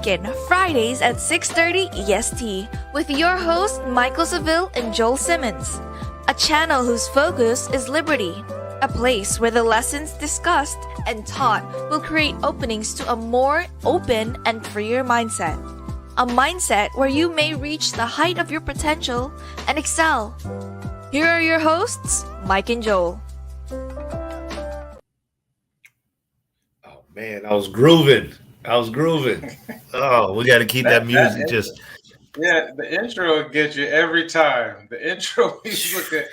Beacon, Fridays at 6:30 EST, with your hosts Michaeldseville and Joel Simmons. A channel whose focus is liberty. A place where the lessons discussed and taught will create openings to a more open and freer mindset. A mindset where you may reach the height of your potential and excel. Here are your hosts, Mike and Joel. Oh man, I was grooving. Oh, we got to keep that music just. Yeah, the intro will get you every time. The intro we look at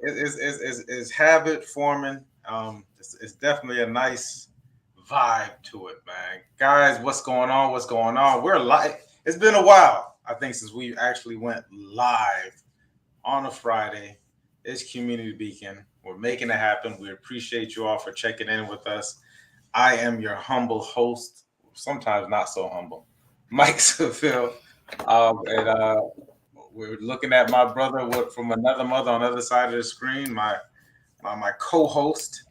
is habit forming. It's definitely a nice vibe to it, man. Guys, what's going on? We're live. It's been a while, I think, since we actually went live on a Friday. It's Community Beacon. We're making it happen. We appreciate you all for checking in with us. I am your humble host, sometimes not so humble, Michaeldseville. We're looking at my brother from another mother on the other side of the screen, my co-host,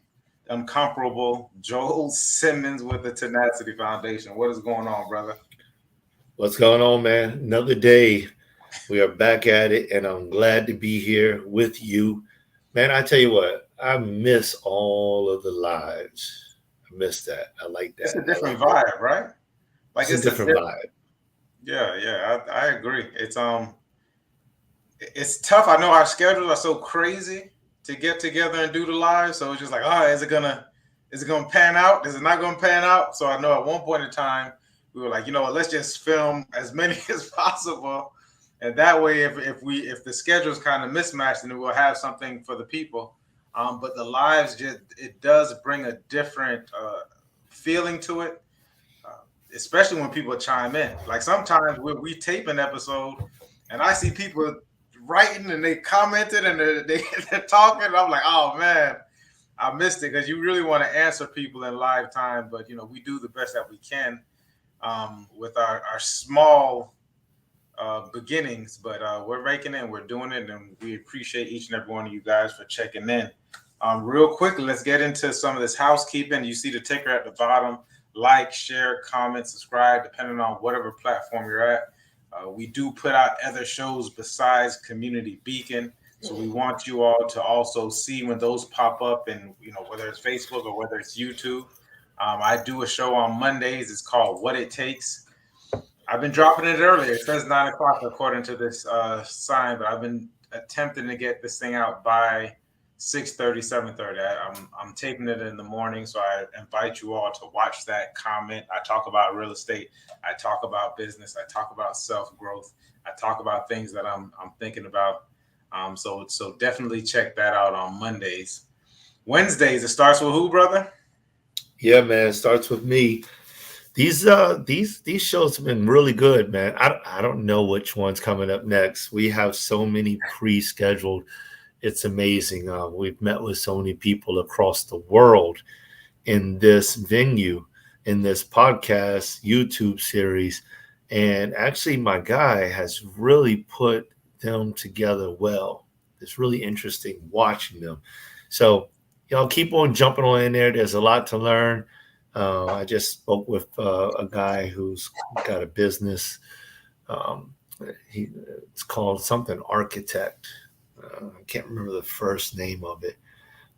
incomparable Joel Simmons with the Tenacity Foundation. What is going on, brother? What's going on, man? Another day. We are back at it, and I'm glad to be here with you. Man, I tell you what, I miss all of the lives. I miss that. I like that. It's a different vibe, right? Like it's a different vibe. Yeah, I agree. It's tough. I know our schedules are so crazy to get together and do the live. So it's just like, is it gonna pan out? Is it not gonna pan out? So I know at one point in time we were like, you know what, let's just film as many as possible. And that way, if the schedule's kind of mismatched, then we'll have something for the people. But the lives it does bring a different feeling to it, especially when people chime in. Like sometimes we tape an episode, and I see people writing and they commented and they're talking. And I'm like, oh man, I missed it, because you really want to answer people in live time. But we do the best that we can with our small beginnings, but we're making it and we're doing it, and we appreciate each and every one of you guys for checking in. Real quickly, let's get into some of this housekeeping. You see the ticker at the bottom. Like, share, comment, subscribe, depending on whatever platform you're at. We do put out other shows besides Community Beacon, so we want you all to also see when those pop up, and whether it's Facebook or whether it's YouTube. I do a show on Mondays. It's called What It Takes. I've been dropping it earlier. It says 9 o'clock according to this sign, but I've been attempting to get this thing out by 6:30, 7:30. I'm taping it in the morning, so I invite you all to watch that, comment. I talk about real estate. I talk about business. I talk about self-growth. I talk about things that I'm thinking about. So definitely check that out on Mondays. Wednesdays, it starts with who, brother? Yeah, man, it starts with me. These shows have been really good, man. I don't know which one's coming up next. We have so many pre-scheduled. It's amazing. We've met with so many people across the world in this venue, in this podcast, YouTube series. And actually, my guy has really put them together well. It's really interesting watching them. So y'all keep on jumping on in there. There's a lot to learn. I just spoke with a guy who's got a business. It's called something Architect. I can't remember the first name of it,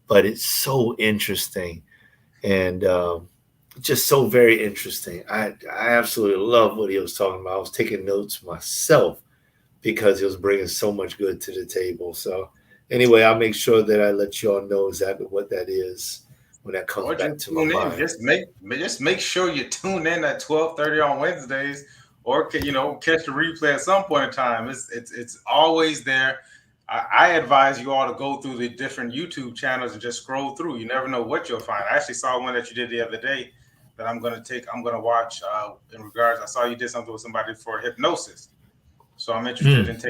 but it's so interesting and just so very interesting. I absolutely love what he was talking about. I was taking notes myself because he was bringing so much good to the table. So anyway, I'll make sure that I let you all know exactly what that is when that comes back to my mind. Just make sure you tune in at 12:30 on Wednesdays, or catch the replay at some point in time. It's always there. I advise you all to go through the different YouTube channels and just scroll through. You never know what you'll find. I actually saw one that you did the other day that I'm gonna watch in regards. I saw you did something with somebody for hypnosis, so I'm interested in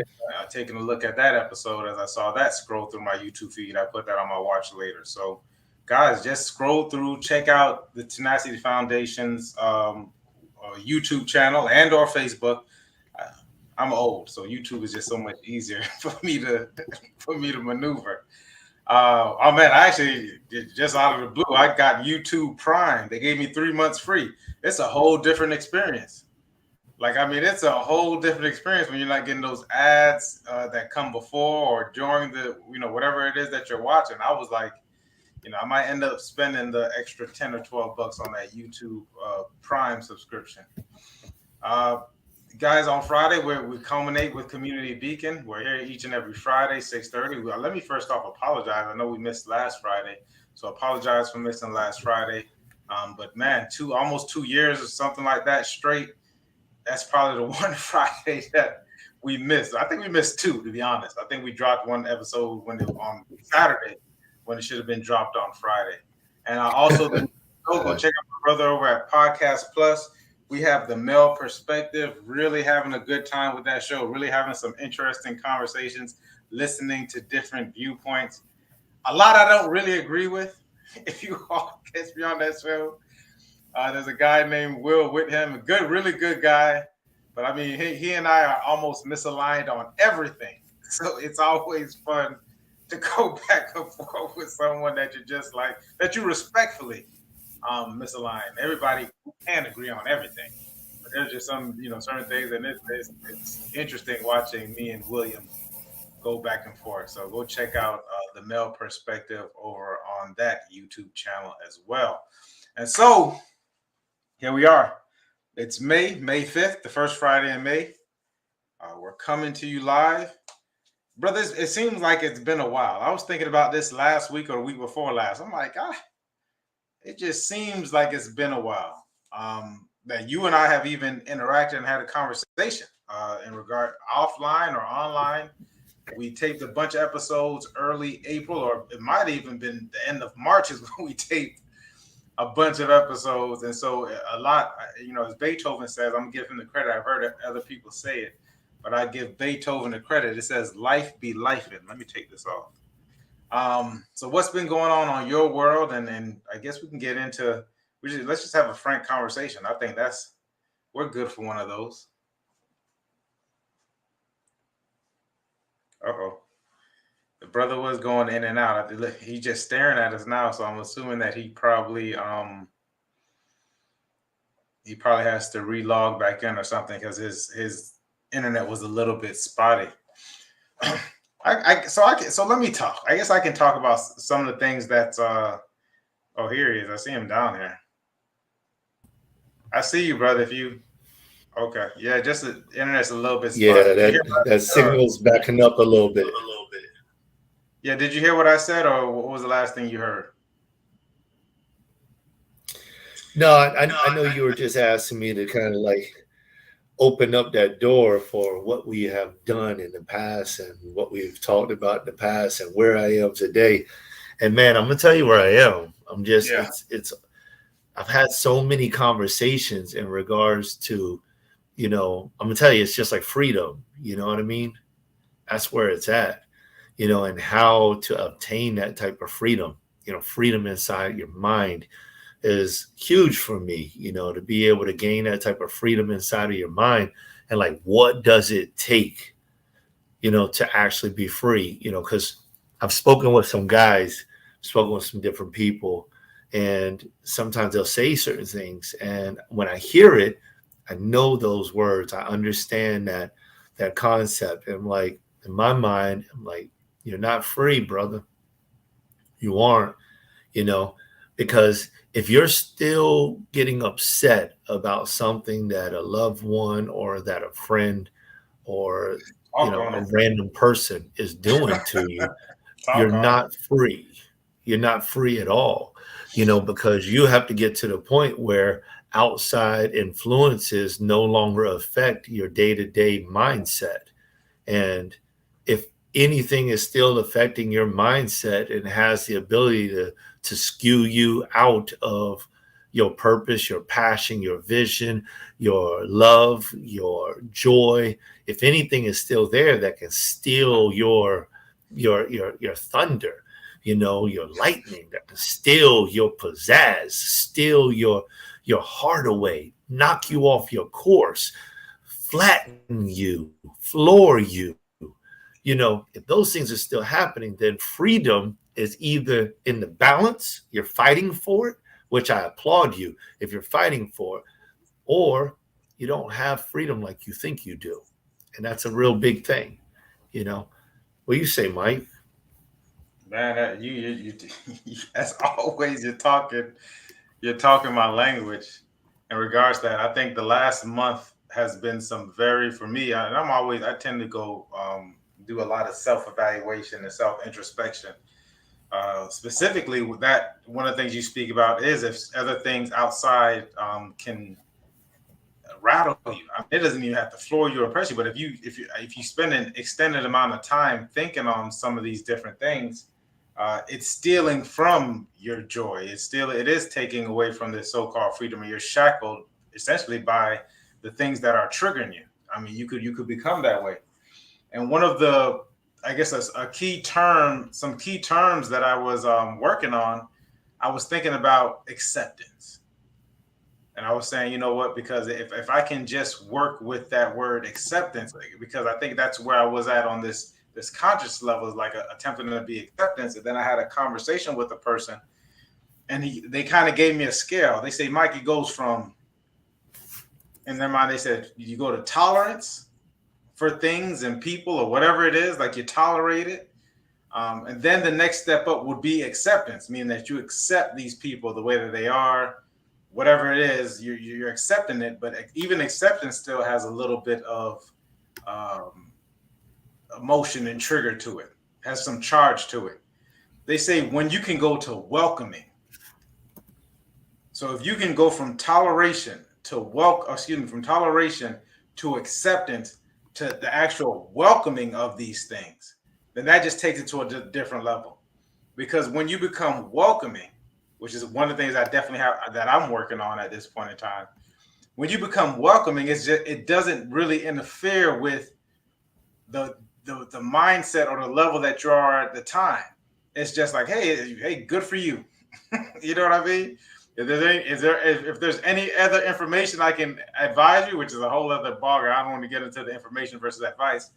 taking a look at that episode. As I saw that scroll through my YouTube feed, I put that on my watch later. So guys, just scroll through, check out the Tenacity Foundation's YouTube channel and or Facebook. I'm old, so YouTube is just so much easier for me to maneuver. Oh man, I actually just out of the blue, I got YouTube Prime. They gave me 3 months free. It's a whole different experience. Like, I mean, it's a whole different experience when you're not getting those ads that come before or during the, whatever it is that you're watching. I was like, I might end up spending the extra 10 or 12 bucks on that YouTube Prime subscription. Guys, on Friday, we culminate with Community Beacon. We're here each and every Friday, 6:30. Let me first off apologize. I know we missed last Friday, so apologize for missing last Friday. But man, almost 2 years or something like that straight. That's probably the one Friday that we missed. I think we missed two, to be honest. I think we dropped one episode on Saturday when it should have been dropped on Friday. And I also go check out my brother over at Podcast Plus. We have the male perspective, really having a good time with that show, really having some interesting conversations, listening to different viewpoints. A lot I don't really agree with. If you all catch me on that show, there's a guy named Will Whitham, really good guy. But I mean, he and I are almost misaligned on everything. So it's always fun to go back and forth with someone that you just like, that you respectfully misaligned. Everybody can agree on everything, but there's just some, certain things, and it's interesting watching me and William go back and forth. So go check out the male perspective over on that YouTube channel as well. And so here we are. It's May 5th, the first Friday in May. We're coming to you live. Brothers, it seems like it's been a while. I was thinking about this last week or the week before last. I'm like, it just seems like it's been a while that you and I have even interacted and had a conversation in regard offline or online. We taped a bunch of episodes early April, or it might have even been the end of March is when we taped a bunch of episodes. And so a lot, as Beethoven says, I'm giving the credit. I've heard other people say it, but I give Beethoven the credit. It says, life be lifing. Let me take this off. So what's been going on your world? And I guess we can get into, let's just have a frank conversation. I think we're good for one of those. Uh-oh. The brother was going in and out. He's just staring at us now, so I'm assuming that he probably has to relog back in or something because his internet was a little bit spotty. So let me talk. I guess I can talk about some of the things that here he is. I see him down here. I see you, brother. Okay. Yeah, just the internet's a little bit spotty. Yeah, that signal's backing up a little bit. Yeah, did you hear what I said, or what was the last thing you heard? No, I know you were just asking me to kind of like open up that door for what we have done in the past and what we've talked about in the past and where I am today. And man, I'm gonna tell you where I am. I'm just I've had so many conversations in regards to, I'm gonna tell you, it's just like freedom. You know what I mean? That's where it's at, and how to obtain that type of freedom. Freedom inside your mind is huge for me, to be able to gain that type of freedom inside of your mind. And like, what does it take, to actually be free? Because I've spoken with some guys, spoken with some different people, and sometimes they'll say certain things. And when I hear it, I know those words, I understand that concept. And I'm like, in my mind, I'm like, you're not free, brother. You aren't, because if you're still getting upset about something that a loved one or that a friend or a random person is doing to you, you're not free. You're not free at all, because you have to get to the point where outside influences no longer affect your day-to-day mindset. And if anything is still affecting your mindset and has the ability to skew you out of your purpose, your passion, your vision, your love, your joy, if anything is still there that can steal your thunder, your lightning, that can steal your pizzazz, steal your heart away, knock you off your course, flatten you, floor you. If those things are still happening, then freedom is either in the balance, you're fighting for it, which I applaud you if you're fighting for it, or you don't have freedom like you think you do. And that's a real big thing, you know. What do you say, Mike? Man, as always, you're talking my language in regards to that. I think the last month has been some very for me. And I tend to go do a lot of self evaluation and self introspection. Specifically, with that, one of the things you speak about is if other things outside can rattle you. I mean, it doesn't even have to floor you or press you, but if you spend an extended amount of time thinking on some of these different things, it's stealing from your joy. It is taking away from the so-called freedom, and you're shackled essentially by the things that are triggering you. I mean, you could become that way. And one of the, I guess, some key terms that I was working on, I was thinking about acceptance. And I was saying, you know what, because if I can just work with that word acceptance, because I think that's where I was at on this conscious level, is like attempting to be acceptance. And then I had a conversation with a person, and they kind of gave me a scale. They say, Mike, it goes from, in their mind, they said, you go to tolerance for things and people or whatever it is, like you tolerate it. And then the next step up would be acceptance, meaning that you accept these people the way that they are, whatever it is, you're accepting it. But even acceptance still has a little bit of emotion and trigger to it, has some charge to it. They say when you can go to welcoming. So if you can go from toleration from toleration to acceptance to the actual welcoming of these things, then that just takes it to a different level. Because when you become welcoming, which is one of the things I definitely have that I'm working on at this point in time, when you become welcoming, it doesn't really interfere with the mindset or the level that you are at the time. It's just like, hey, good for you. You know what I mean? If there's any other information I can advise you, which is a whole other ballgame, I don't want to get into the information versus advice.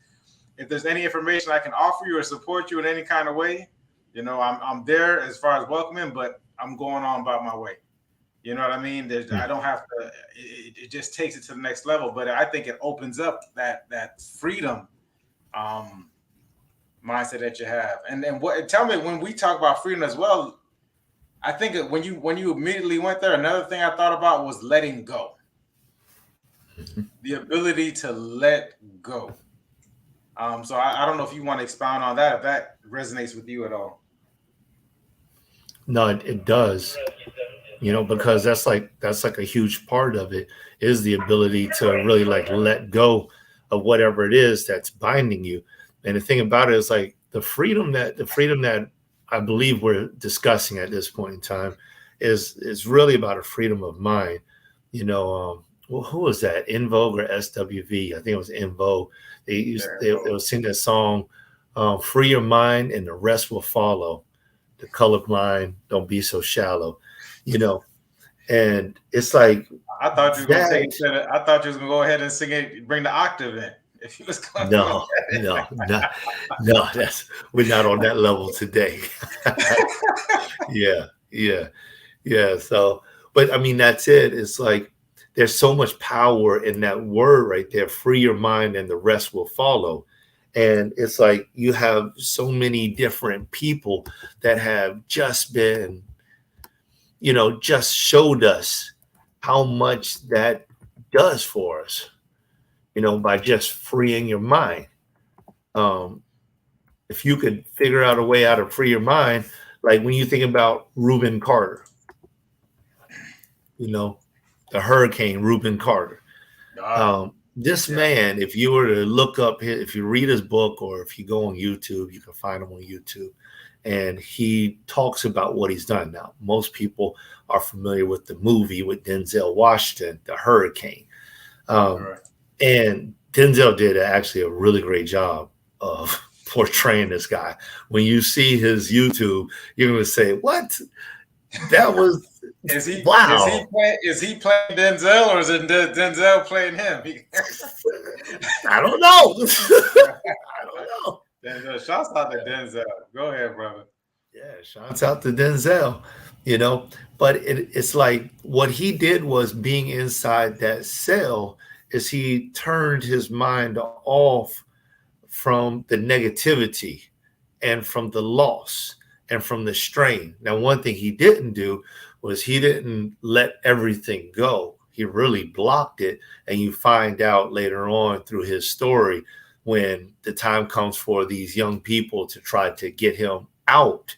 If there's any information I can offer you or support you in any kind of way, I'm there as far as welcoming, but I'm going on about my way. You know what I mean? I don't have to. It just takes it to the next level. But I think it opens up that freedom mindset that you have. And tell me, when we talk about freedom as well, I think when you immediately went there, another thing I thought about was letting go. The ability to let go. So I don't know if you want to expound on that, if that resonates with you at all. No, it does. Because that's like a huge part of it, is the ability to really like let go of whatever it is that's binding you. And the thing about it is like the freedom that I believe we're discussing at this point in time is really about a freedom of mind. Well, who was that? In Vogue or SWV? I think it was In Vogue. They would sing that song, "Free your mind and the rest will follow. The colorblind, don't be so shallow." And it's like, I thought you were going to take it. I thought you was going to go ahead and sing it, bring the octave in. If you was going no, we're not on that level today. Yeah. So, but I mean, that's it. It's like there's so much power in that word right there. Free your mind, and the rest will follow. And it's like you have so many different people that have just been, just showed us how much that does for us, by just freeing your mind. If you could figure out a way how to free your mind, like when you think about Reuben Carter, the hurricane Reuben Carter. This man, if you were to look up, if you read his book or if you go on YouTube, you can find him on YouTube. And he talks about what he's done. Now, most people are familiar with the movie with Denzel Washington, The Hurricane. And Denzel did actually a really great job of portraying this guy. When you see his YouTube, you're going to say, what? That was... Wow. Is he playing Denzel, or is it Denzel playing him? I don't know. I don't know. Denzel, shouts out to Denzel. Go ahead, brother. Yeah, shouts out to Denzel. But it's like what he did was being inside that cell is he turned his mind off from the negativity and from the loss and from the strain. Now, one thing he didn't do was he didn't let everything go. He really blocked it. And you find out later on through his story, when the time comes for these young people to try to get him out,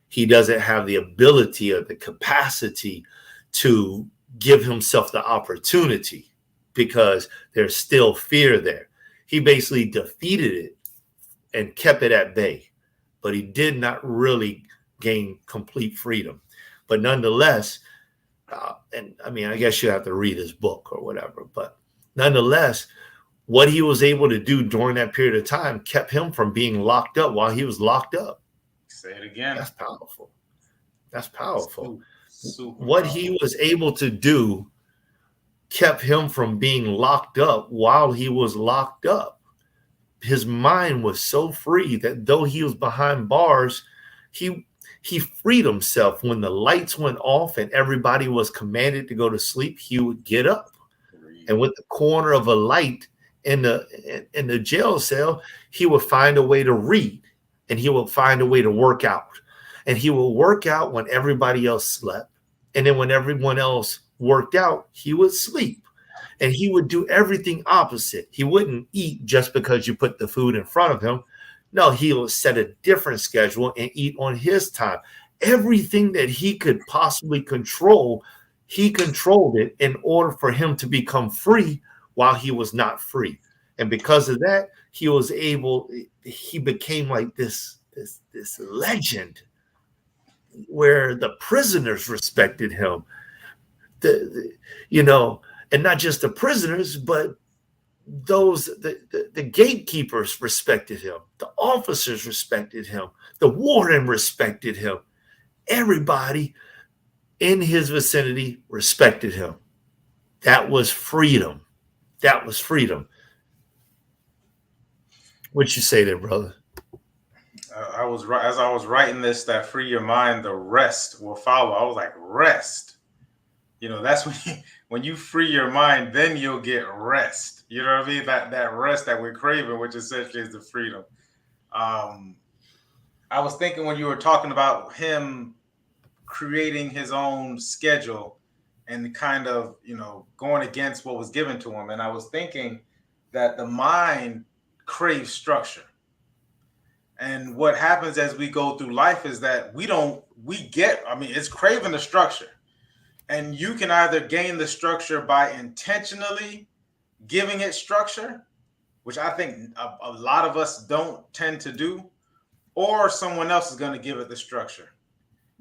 he doesn't have the ability or the capacity to give himself the opportunity because there's still fear there. He basically defeated it and kept it at bay, but he did not really gain complete freedom. But nonetheless, and I mean, I guess you have to read his book or whatever, but nonetheless, what he was able to do during that period of time kept him from being locked up while he was locked up. Say it again. That's powerful. That's powerful. Super what powerful. He was able to do kept him from being locked up while he was locked up. His mind was so free that though he was behind bars, he freed himself. When the lights went off and everybody was commanded to go to sleep, he would get up. And with the corner of a light in the jail cell, he would find a way to read, and he would find a way to work out. And he would work out when everybody else slept. And then when everyone else worked out, he would sleep. And he would do everything opposite. He wouldn't eat just because you put the food in front of him. No, he would set a different schedule and eat on his time. Everything that he could possibly control, he controlled it in order for him to become free while he was not free. And because of that, he became like this legend where the prisoners respected him. And not just the prisoners, but the gatekeepers respected him. The officers respected him. The warden respected him. Everybody in his vicinity respected him. That was freedom. That was freedom. What'd you say there, brother? As I was writing this, that free your mind, the rest will follow. I was like, rest. That's when you free your mind, then you'll get rest. You know what I mean? That rest that we're craving, which essentially is the freedom. I was thinking when you were talking about him creating his own schedule and kind of, going against what was given to him. And I was thinking that the mind craves structure. And what happens as we go through life is that it's craving the structure. And you can either gain the structure by intentionally giving it structure, which I think a lot of us don't tend to do, or someone else is going to give it the structure.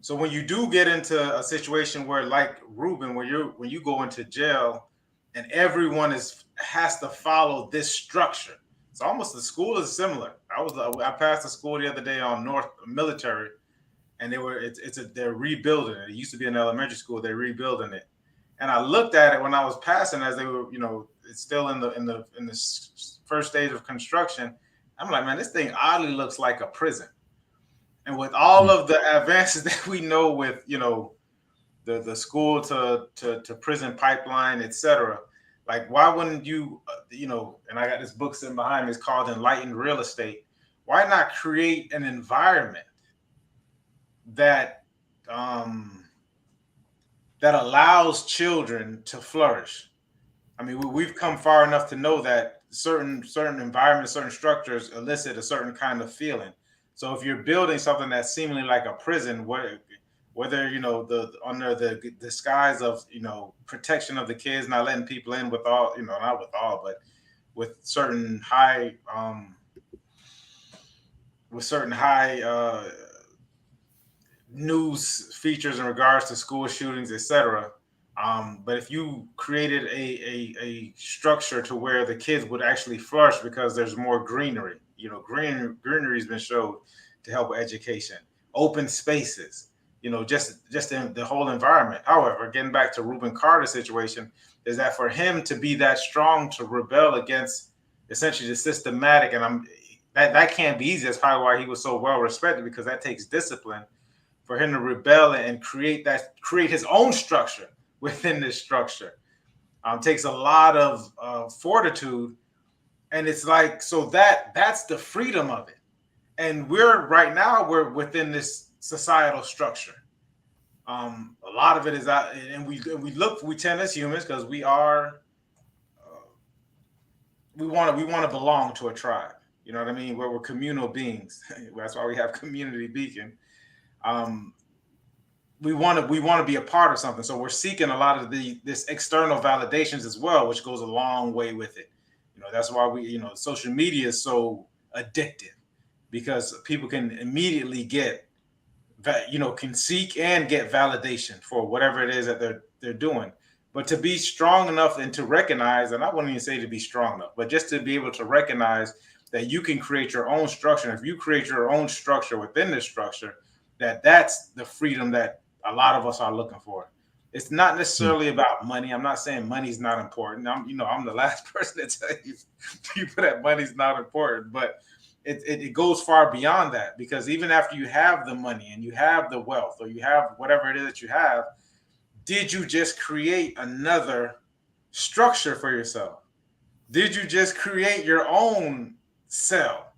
So when you do get into a situation where, like Ruben, when you go into jail and everyone has to follow this structure, it's almost, the school is similar. I passed a school the other day on North Military, and they're rebuilding it. It used to be an elementary school. They're rebuilding it, and I looked at it when I was passing as they were, it's still in the first stage of construction. I'm like, man, this thing oddly looks like a prison. And with all of the advances that we know with, the school to prison pipeline, etc., like, why wouldn't you, and I got this book sitting behind me, it's called Enlightened Real Estate. Why not create an environment that allows children to flourish? I mean, we've come far enough to know that certain environments, certain structures elicit a certain kind of feeling. So if you're building something that's seemingly like a prison, whether under the disguise of protection of the kids, not letting people in with all, not with all, but with certain high news features in regards to school shootings, etc. But if you created a structure to where the kids would actually flourish because there's more greenery, greenery has been shown to help with education, open spaces, just in the whole environment. However, getting back to Reuben Carter's situation, is that for him to be that strong to rebel against essentially the systematic, and that can't be easy. That's probably why he was so well respected, because that takes discipline for him to rebel and create his own structure within this structure. Takes a lot of fortitude, and it's like, so that's the freedom of it. And we're within this societal structure. A lot of it is out, and we tend as humans, because we want to belong to a tribe. You know what I mean? Where we're communal beings. That's why we have Community Beacon. We want to be a part of something, so we're seeking a lot of this external validations as well, which goes a long way with it. That's why social media is so addictive, because people can immediately get can seek and get validation for whatever it is that they're doing. But to be strong enough and to recognize, and I wouldn't even say to be strong enough, but just to be able to recognize that you can create your own structure. If you create your own structure within this structure, that's the freedom that a lot of us are looking for. It's not necessarily about money. I'm not saying money's not important. I'm the last person to tell you people that money's not important, but it goes far beyond that, because even after you have the money and you have the wealth, or you have whatever it is that you have, did you just create another structure for yourself? Did you just create your own cell?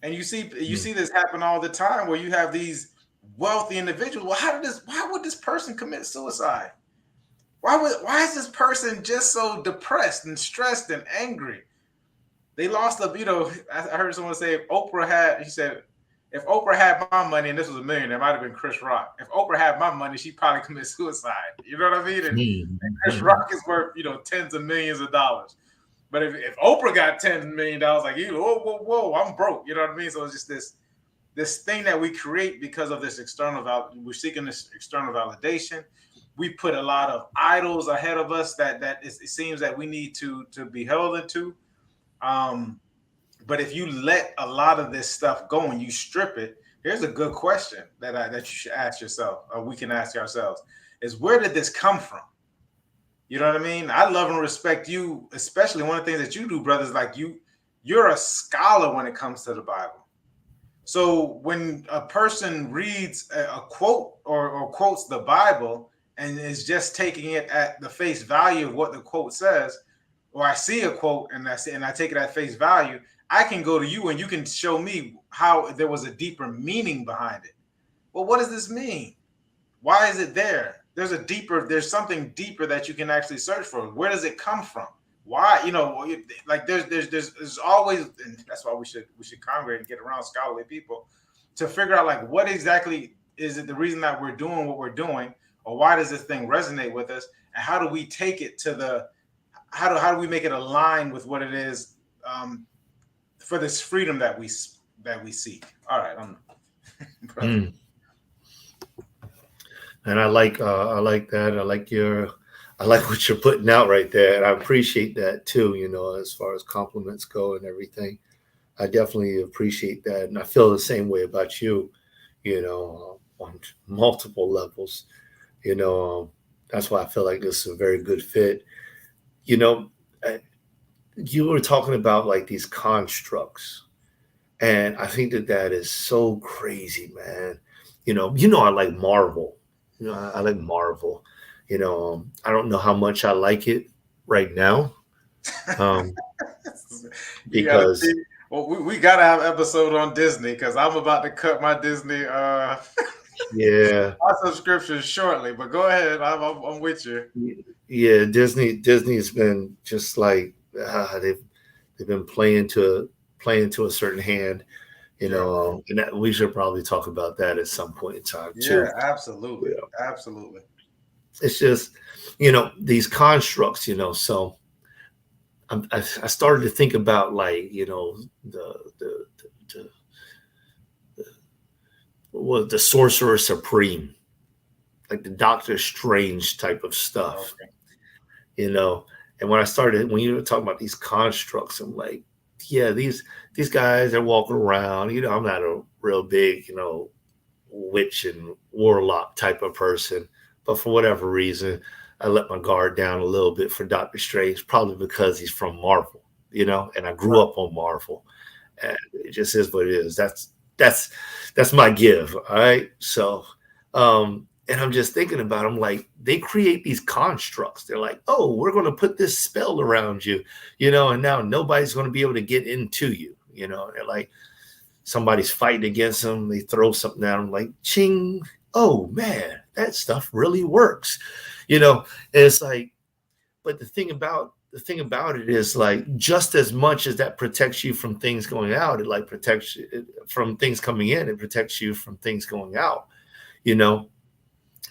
And you see this happen all the time, where you have these wealthy individuals. Well, why would this person commit suicide? Why is this person just so depressed and stressed and angry? They lost I heard someone say, if Oprah had my money, and this was a millionaire, it might have been Chris Rock. If Oprah had my money, she'd probably commit suicide. You know what I mean? And Chris Rock is worth, tens of millions of dollars. But if Oprah got $10 million, like, whoa, I'm broke. You know what I mean? So it's just this thing that we create because of this we're seeking this external validation. We put a lot of idols ahead of us it seems that we need to be held into. But if you let a lot of this stuff go and you strip it, here's a good question that you should ask yourself, or we can ask ourselves, is where did this come from? You know what I mean? I love and respect you, especially one of the things that you do, brothers, like you're a scholar when it comes to the Bible. So when a person reads a quote or quotes the Bible and is just taking it at the face value of what the quote says, or I see a quote and I take it at face value, I can go to you and you can show me how there was a deeper meaning behind it. Well, what does this mean? Why is it there? There's something deeper that you can actually search for. Where does it come from? Why? Like there's always, and that's why we should congregate and get around scholarly people to figure out, like, what exactly is it, the reason that we're doing what we're doing, or why does this thing resonate with us, and how do we take it to how do we make it align with what it is, for this freedom that we seek? All right, And I like that. I like what you're putting out right there, and I appreciate that too. As far as compliments go and everything, I definitely appreciate that, and I feel the same way about you. On multiple levels. That's why I feel like this is a very good fit. You were talking about like these constructs, and I think that is so crazy, man. I like Marvel. I like Marvel. I don't know how much I like it right now, because we gotta have an episode on Disney, because I'm about to cut my Disney my subscription shortly. But go ahead, I'm with you. Yeah, Disney's been just like they've been playing to a certain hand. And that we should probably talk about that at some point in time too. Yeah, absolutely. Absolutely. It's just, these constructs, so I started to think about, like, the Sorcerer Supreme, like the Doctor Strange type of stuff, and when you were talking about these constructs, I'm like, yeah, these guys are walking around. I'm not a real big, witch and warlock type of person, but for whatever reason, I let my guard down a little bit for Doctor Strange, probably because he's from Marvel, and I grew up on Marvel, and it just is what it is. That's my give. All right. So, And I'm just thinking about them, like they create these constructs. They're like, oh, we're going to put this spell around you, and now nobody's going to be able to get into you. They're like, somebody's fighting against them. They throw something at them like, ching. Oh man, that stuff really works. And it's like, but the thing about it is, like, just as much as that protects you from things going out, it like protects you from things coming in. It protects you from things going out.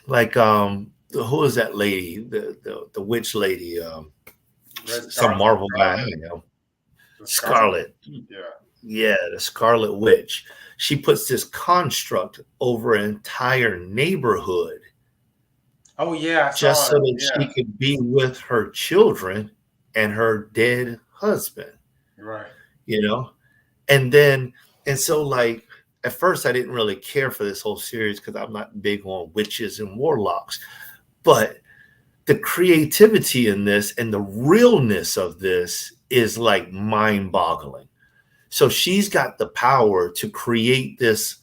Like who is that lady? The witch lady? Some Marvel guy, Scarlet. Yeah, the Scarlet Witch. She puts this construct over an entire neighborhood. Oh yeah, just so that she could be with her children and her dead husband. Right. And so, like, at first I didn't really care for this whole series because I'm not big on witches and warlocks. But the creativity in this and the realness of this is like mind-boggling. So she's got the power to create this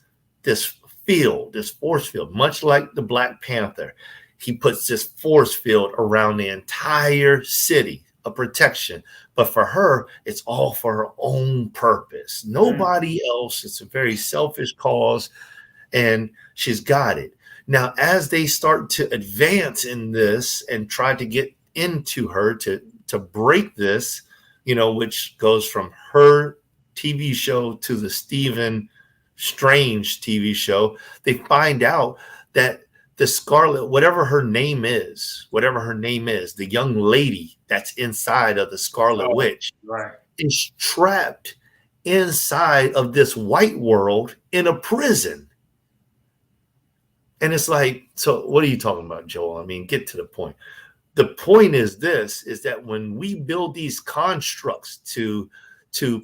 field, this force field, much like the Black Panther. He puts this force field around the entire city of protection. But for her, it's all for her own purpose. Nobody else. It's a very selfish cause, and she's got it. Now, as they start to advance in this and try to get into her to break this, which goes from her TV show to the Stephen Strange TV show, they find out that the Scarlet, whatever her name is, the young lady that's inside of the Scarlet Witch, right, is trapped inside of this white world in a prison. And it's like, so what are you talking about, Joel? I mean, get to the point. The point is that when we build these constructs to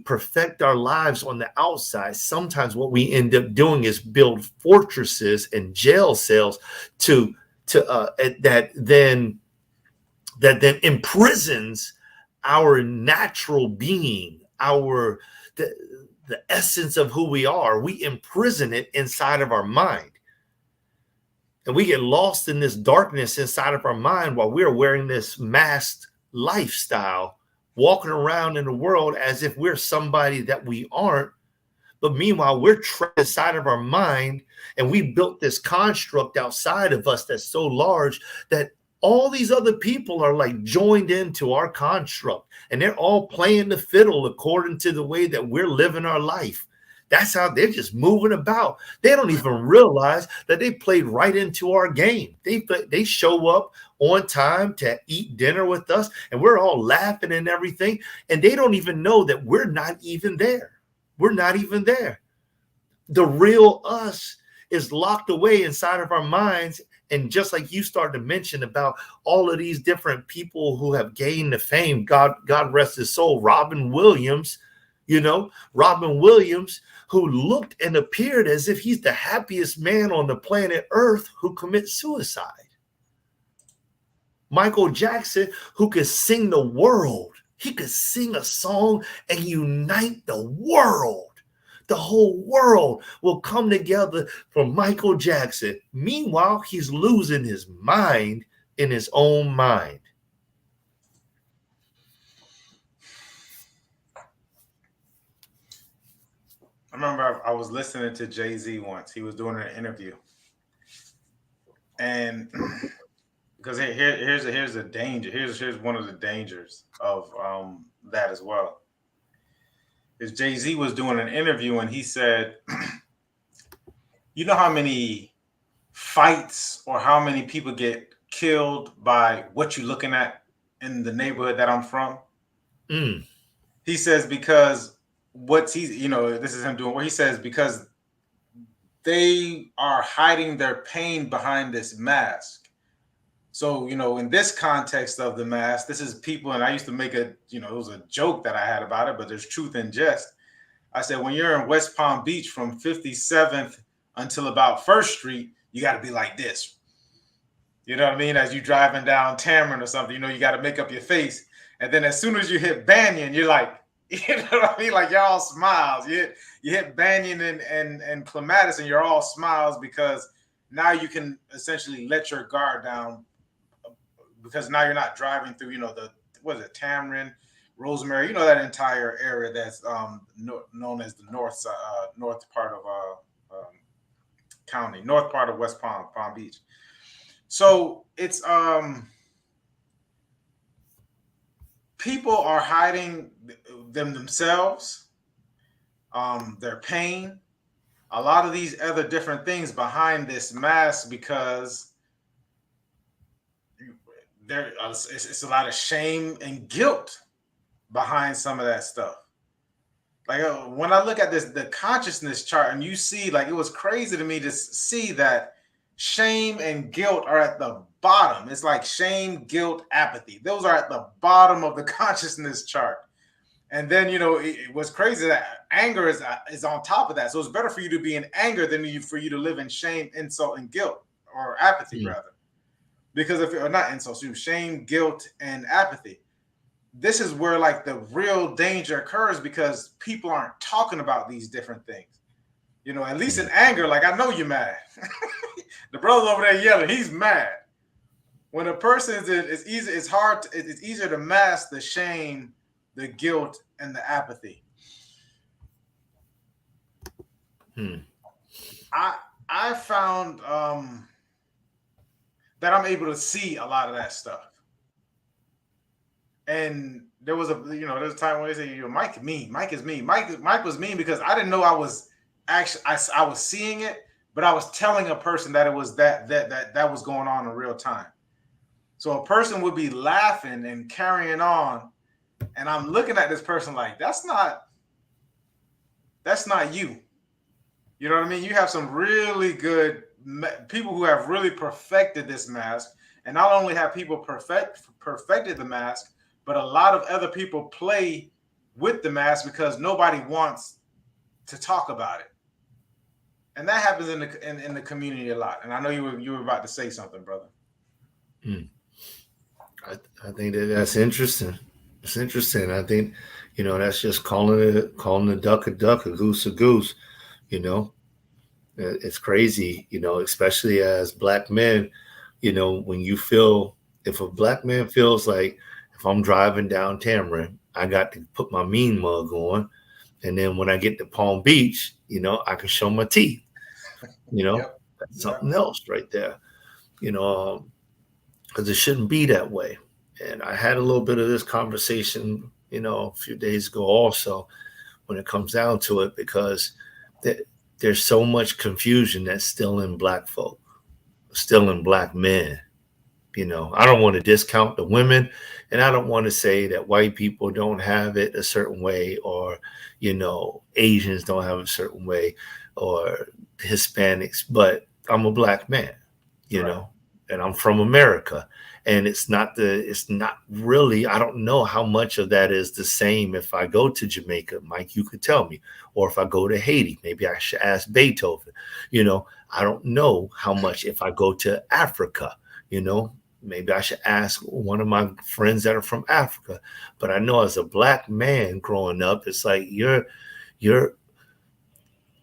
perfect our lives on the outside, sometimes what we end up doing is build fortresses and jail cells that then imprisons our natural being, the essence of who we are. We imprison it inside of our mind. And we get lost in this darkness inside of our mind while we're wearing this masked lifestyle, walking around in the world as if we're somebody that we aren't. But meanwhile, we're trapped inside of our mind, and we built this construct outside of us that's so large that all these other people are like joined into our construct, and they're all playing the fiddle according to the way that we're living our life. That's how they're just moving about. They don't even realize that they played right into our game. They show up on time to eat dinner with us, and we're all laughing and everything. And they don't even know that we're not even there. We're not even there. The real us is locked away inside of our minds. And just like you started to mention about all of these different people who have gained the fame, God rest his soul, Robin Williams, who looked and appeared as if he's the happiest man on the planet Earth who commits suicide. Michael Jackson, who could sing the world. He could sing a song and unite the world. The whole world will come together for Michael Jackson. Meanwhile, he's losing his mind in his own mind. I remember I was listening to Jay-Z once. He was doing an interview. And because here's a danger. Here's one of the dangers of that as well. Is Jay-Z was doing an interview and he said, you know how many fights or how many people get killed by what you're looking at in the neighborhood that I'm from? He says, because this is him doing what he says, because they are hiding their pain behind this mask. So, in this context of the mask, this is people, and I used to make it was a joke that I had about it, but there's truth in jest. I said, when you're in West Palm Beach from 57th until about 1st Street, you got to be like this. You know what I mean? As you driving down Tamron or something, you got to make up your face. And then as soon as you hit Banyan, you're like, you know what I mean? Like, y'all smiles. You hit Banyan and Clematis, and you're all smiles because now you can essentially let your guard down because now you're not driving through, what is it, Tamarind, Rosemary, that entire area that's known as the north part of county, north part of West Palm Beach. So it's people are hiding themselves, their pain, a lot of these other different things behind this mask because it's a lot of shame and guilt behind some of that stuff. Like when I look at the consciousness chart, and you see, like, it was crazy to me to see that shame and guilt are at the bottom. It's like shame, guilt, apathy. Those are at the bottom of the consciousness chart. And then, it was crazy that anger is on top of that. So it's better for you to be in anger than for you to live in shame, insult, and guilt, or apathy, rather. Because if you're not insult, shame, guilt, and apathy. This is where like the real danger occurs because people aren't talking about these different things. At least in anger, like, I know you're mad. The brother over there yelling, he's mad. When a person it's easier to mask the shame, the guilt, and the apathy. I found that I'm able to see a lot of that stuff. And there was there's a time when they say, Mike is mean. Mike was mean because I didn't know I was actually, I was seeing it, but I was telling a person that it was that was going on in real time. So a person would be laughing and carrying on, and I'm looking at this person like, that's not you. You know what I mean? You have some really good people who have really perfected this mask, and not only have people perfected the mask, but a lot of other people play with the mask because nobody wants to talk about it, and that happens in the community a lot. And I know you were about to say something, brother. I think that's interesting. It's interesting. I think that's just calling a duck, a goose, a goose. It's crazy. Especially as black men. When you feel, if a black man feels like, if I'm driving down Tamarind, I got to put my mean mug on. And then when I get to Palm Beach, I can show my teeth. Yep. That's something else right there. Because it shouldn't be that way. And I had a little bit of this conversation, a few days ago also, when it comes down to it, because there's so much confusion that's still in black folk, still in black men. I don't want to discount the women, and I don't want to say that white people don't have it a certain way, or, Asians don't have a certain way, or Hispanics, but I'm a black man, right. And I'm from America, and it's not really, I don't know how much of that is the same if I go to Jamaica. Mike, you could tell me, or if I go to Haiti, maybe I should ask Beethoven. I don't know how much if I go to Africa, maybe I should ask one of my friends that are from Africa. But I know as a black man growing up, it's like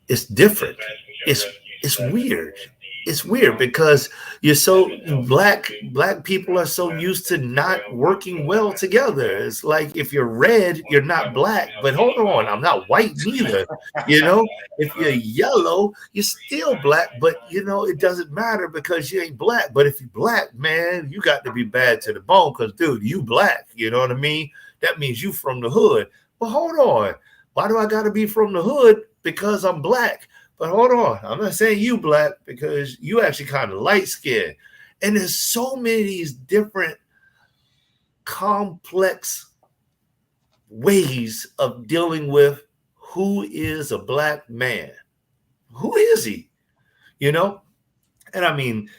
it's different. It's weird. It's weird because you're so black people are so used to not working well together. It's like, if you're red, you're not black. But hold on, I'm not white neither. If you're yellow, you're still black, but it doesn't matter because you ain't black. But if you're black, man, you got to be bad to the bone because, dude, you black. You know what I mean? That means you from the hood. Well, hold on. Why do I got to be from the hood? Because I'm black. But hold on, I'm not saying you black because you actually kind of light skinned. And there's so many these different complex ways of dealing with who is a black man. Who is he? And I mean,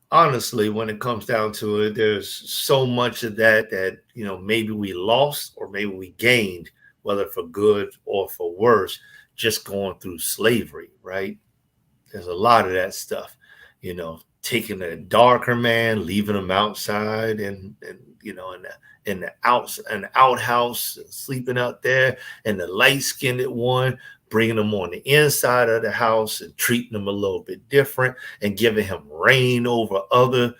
honestly, when it comes down to it, there's so much of that, maybe we lost or maybe we gained, whether for good or for worse, just going through slavery, right? There's a lot of that stuff, taking a darker man, leaving him outside and in the outhouse, sleeping out there, and the light-skinned one bringing him on the inside of the house and treating him a little bit different and giving him reign over other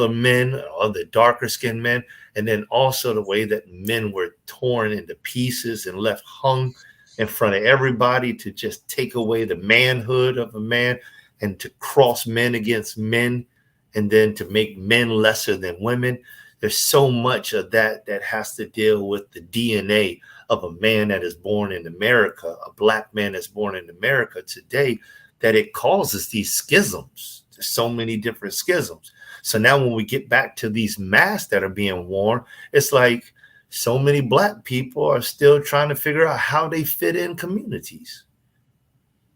men, other darker skinned men. And then also the way that men were torn into pieces and left hung in front of everybody to just take away the manhood of a man and to cross men against men and then to make men lesser than women. There's so much of that has to deal with the DNA of a man that is born in America, a black man that's born in America today, that it causes these schisms. There's so many different schisms. So now when we get back to these masks that are being worn, it's like so many black people are still trying to figure out how they fit in communities.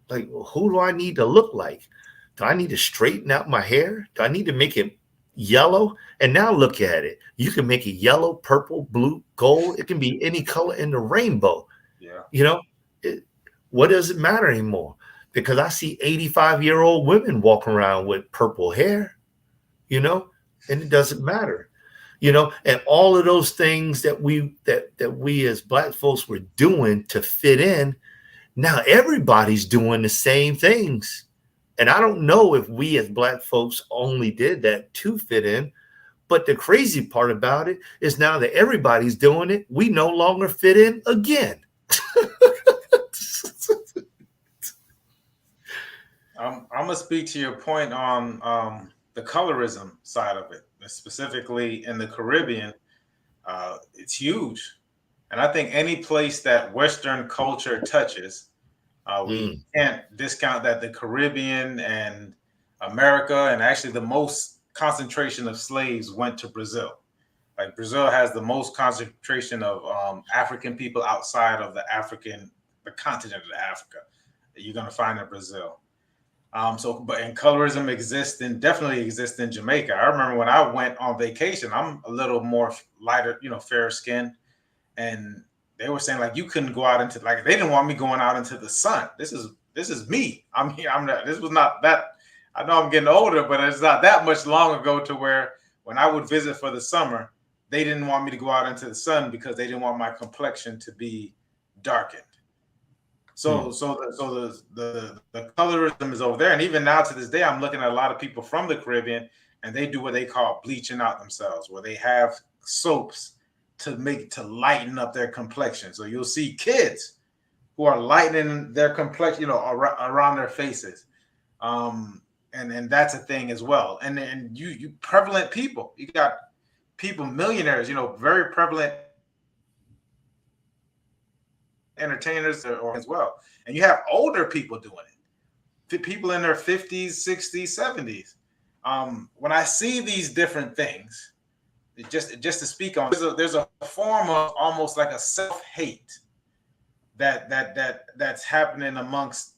Like, well, who do I need to look like? Do I need to straighten out my hair? Do I need to make it yellow? And now look at it. You can make it yellow, purple, blue, gold. It can be any color in the rainbow. Yeah. You know, what does it matter anymore? Because I see 85-year-old women walking around with purple hair, you know, and it doesn't matter, you know, and all of those things that we as black folks were doing to fit in. Now everybody's doing the same things. And I don't know if we as black folks only did that to fit in. But the crazy part about it is now that everybody's doing it, we no longer fit in again. I'm going to speak to your point on the colorism side of it, specifically in the Caribbean. It's huge. And I think any place that Western culture touches, we can't discount that the Caribbean and America, and actually the most concentration of slaves went to Brazil. Like Brazil has the most concentration of African people outside of the continent of Africa that you're going to find in Brazil. And colorism definitely exists in Jamaica. I remember when I went on vacation, I'm a little more lighter, fairer skinned, and they were saying like you couldn't go out into, like, they didn't want me going out into the sun. This is me. I'm here. I'm not. This was not that. I know I'm getting older, but it's not that much long ago to where when I would visit for the summer, they didn't want me to go out into the sun because they didn't want my complexion to be darkened. So the colorism is over there. And even now to this day, I'm looking at a lot of people from the Caribbean, and they do what they call bleaching out themselves, where they have soaps to lighten up their complexion. So you'll see kids who are lightening their complexion, around their faces. And that's a thing as well. And you prevalent people, you got people, millionaires, very prevalent entertainers or as well. And you have older people doing it, people in their 50s, 60s, 70s. When I see these different things, just to speak on, there's a form of almost like a self-hate that's happening amongst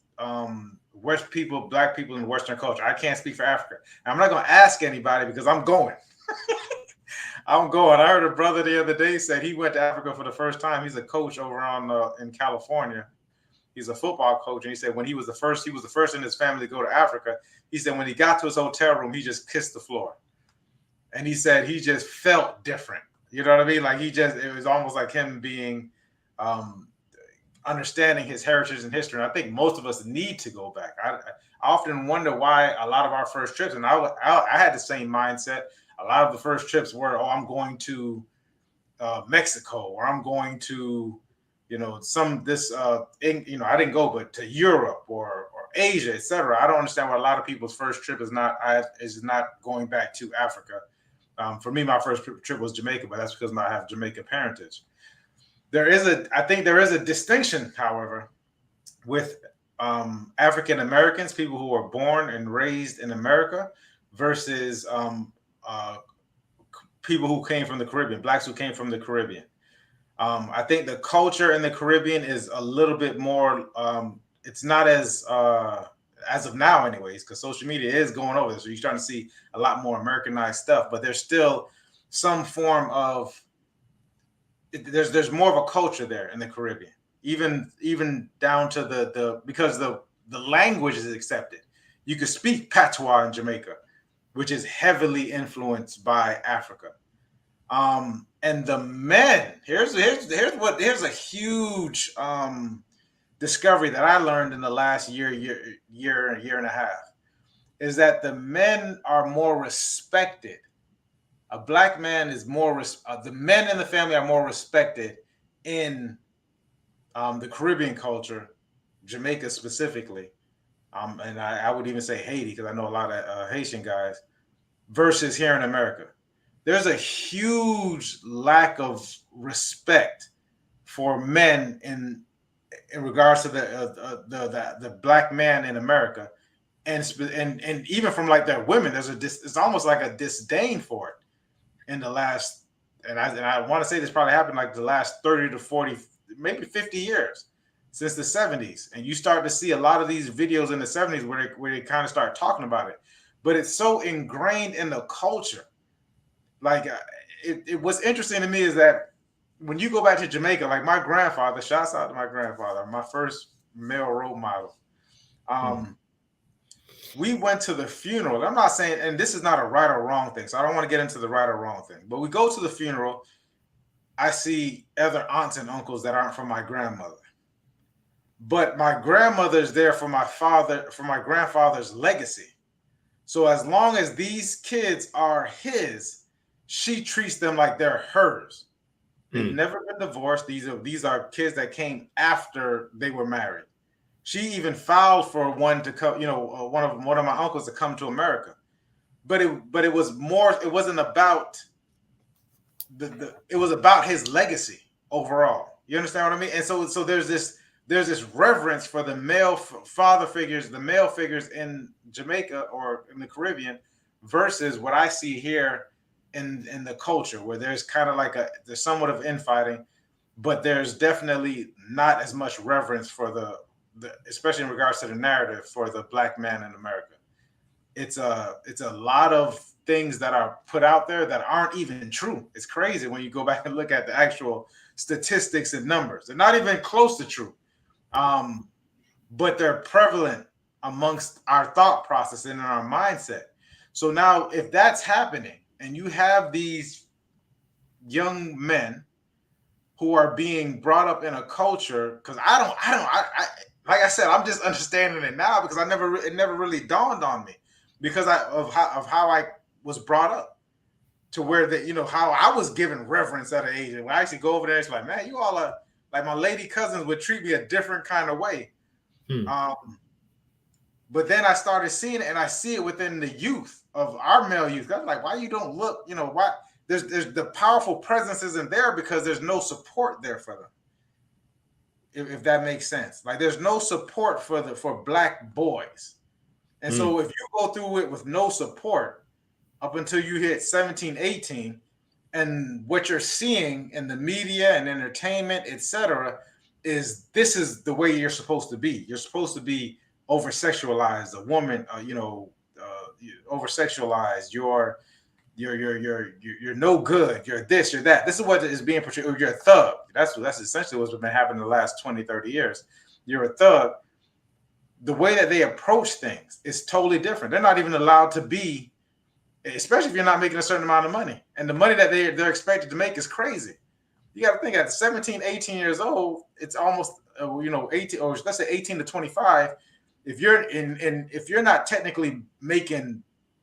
West people, black people in Western culture. I can't speak for Africa. I'm not going to ask anybody because I'm going. I'm going. I heard a brother the other day said he went to Africa for the first time. He's a coach over in California. He's a football coach, and he said when he was the first in his family to go to Africa. He said when he got to his hotel room, he just kissed the floor. And he said he just felt different. You know what I mean? Like it was almost like him being understanding his heritage and history. And I think most of us need to go back. I often wonder why a lot of our first trips, and I had the same mindset. A lot of the first trips were, I'm going to Mexico, or I'm going to, I didn't go, but to Europe or Asia, etc. I don't understand why a lot of people's first trip is not going back to Africa. For me, my first trip was Jamaica, but that's because I have Jamaican parentage. I think there is a distinction, however, with African Americans, people who are born and raised in America, versus people who came from the Caribbean, blacks who came from the Caribbean. I think the culture in the Caribbean is a little bit more, it's not as of now anyways, because social media is going over there. So you're starting to see a lot more Americanized stuff, but there's still some form of, there's more of a culture there in the Caribbean, even down to because the language is accepted. You could speak patois in Jamaica, which is heavily influenced by Africa. And the men, here's a huge discovery that I learned in the last year and a half is that the men are more respected. A black man is more, the men in the family are more respected in the Caribbean culture, Jamaica specifically, and I would even say Haiti because I know a lot of Haitian guys, versus here in America. There's a huge lack of respect for men in regards to the black man in America, and even from like their women, it's almost like a disdain for it in the last, and I want to say this probably happened like the last 30 to 40, maybe 50 years since the 70s, and you start to see a lot of these videos in the 70s where they kind of start talking about it, but it's so ingrained in the culture. Like what's interesting to me is that when you go back to Jamaica, like my grandfather, shouts out to my grandfather, my first male role model. We went to the funeral. I'm not saying, and this is not a right or wrong thing, so I don't want to get into the right or wrong thing, but we go to the funeral. I see other aunts and uncles that aren't from my grandmother, but my grandmother's there for my grandfather's legacy. So as long as these kids are his, she treats them like they're hers. They've never been divorced. These are kids that came after they were married. She even filed for one to come, one of my uncles to come to America. But it was more. It wasn't about it was about his legacy overall. You understand what I mean? And so there's this reverence for the male father figures, the male figures in Jamaica or in the Caribbean, versus what I see here in the culture, where there's kind of like there's somewhat of infighting, but there's definitely not as much reverence for the especially in regards to the narrative for the black man in America. It's a lot of things that are put out there that aren't even true. It's crazy when you go back and look at the actual statistics and numbers. They're not even close to true, but they're prevalent amongst our thought process and in our mindset. So now, if that's happening, and you have these young men who are being brought up in a culture, because I like I said, I'm just understanding it now because it never really dawned on me because of how I was brought up to where how I was given reverence at an age. And when I actually go over there, it's like, man, you all are like, my lady cousins would treat me a different kind of way. But then I started seeing it, and I see it within the youth of our male youth. I'm like, why you don't look, why there's the powerful presence isn't there because there's no support there for them. If that makes sense. Like there's no support for black boys. And so if you go through it with no support up until you hit 17, 18, and what you're seeing in the media and entertainment, etc., is this is the way you're supposed to be. You're supposed to be over-sexualized, a woman, over-sexualized, you're no good, you're this, you're that. This is what is being portrayed. You're a thug. That's essentially what's been happening in the last 20, 30 years. You're a thug. The way that they approach things is totally different. They're not even allowed to be, especially if you're not making a certain amount of money. And the money that they're expected to make is crazy. You got to think at 17, 18 years old, it's almost 18, or let's say 18 to 25. If you're not technically making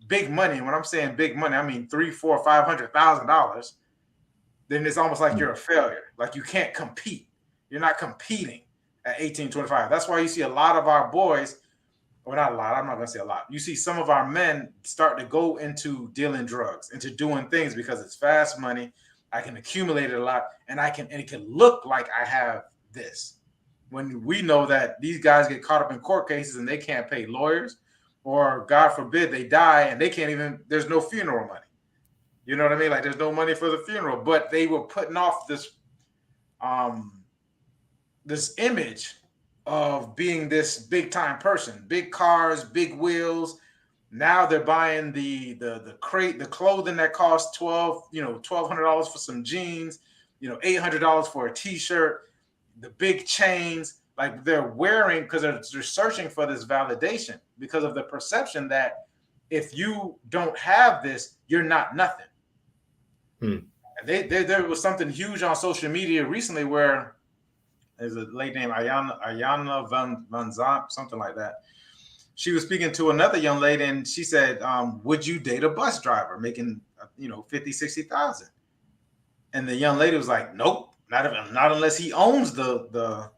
big money, and when I'm saying big money, I mean $300,000, $400,000, $500,000, then it's almost like you're a failure. Like you can't compete. You're not competing at 18, 25. That's why you see a lot of our boys, or not a lot, I'm not going to say a lot. You see some of our men start to go into dealing drugs, into doing things because it's fast money. I can accumulate it a lot, and it can look like I have this. When we know that these guys get caught up in court cases and they can't pay lawyers, or God forbid they die and there's no funeral money. You know what I mean? Like there's no money for the funeral, but they were putting off this image of being this big time person, big cars, big wheels. Now they're buying the clothing that costs $1,200 for some jeans, $800 for a t-shirt, the big chains, like they're wearing because they're searching for this validation because of the perception that if you don't have this, you're not nothing. There was something huge on social media recently where There's a lady named Ayana Van Zant, something like that. She was speaking to another young lady, and she said, would you date a bus driver making, 50, 60,000? And the young lady was like, nope, not unless he owns the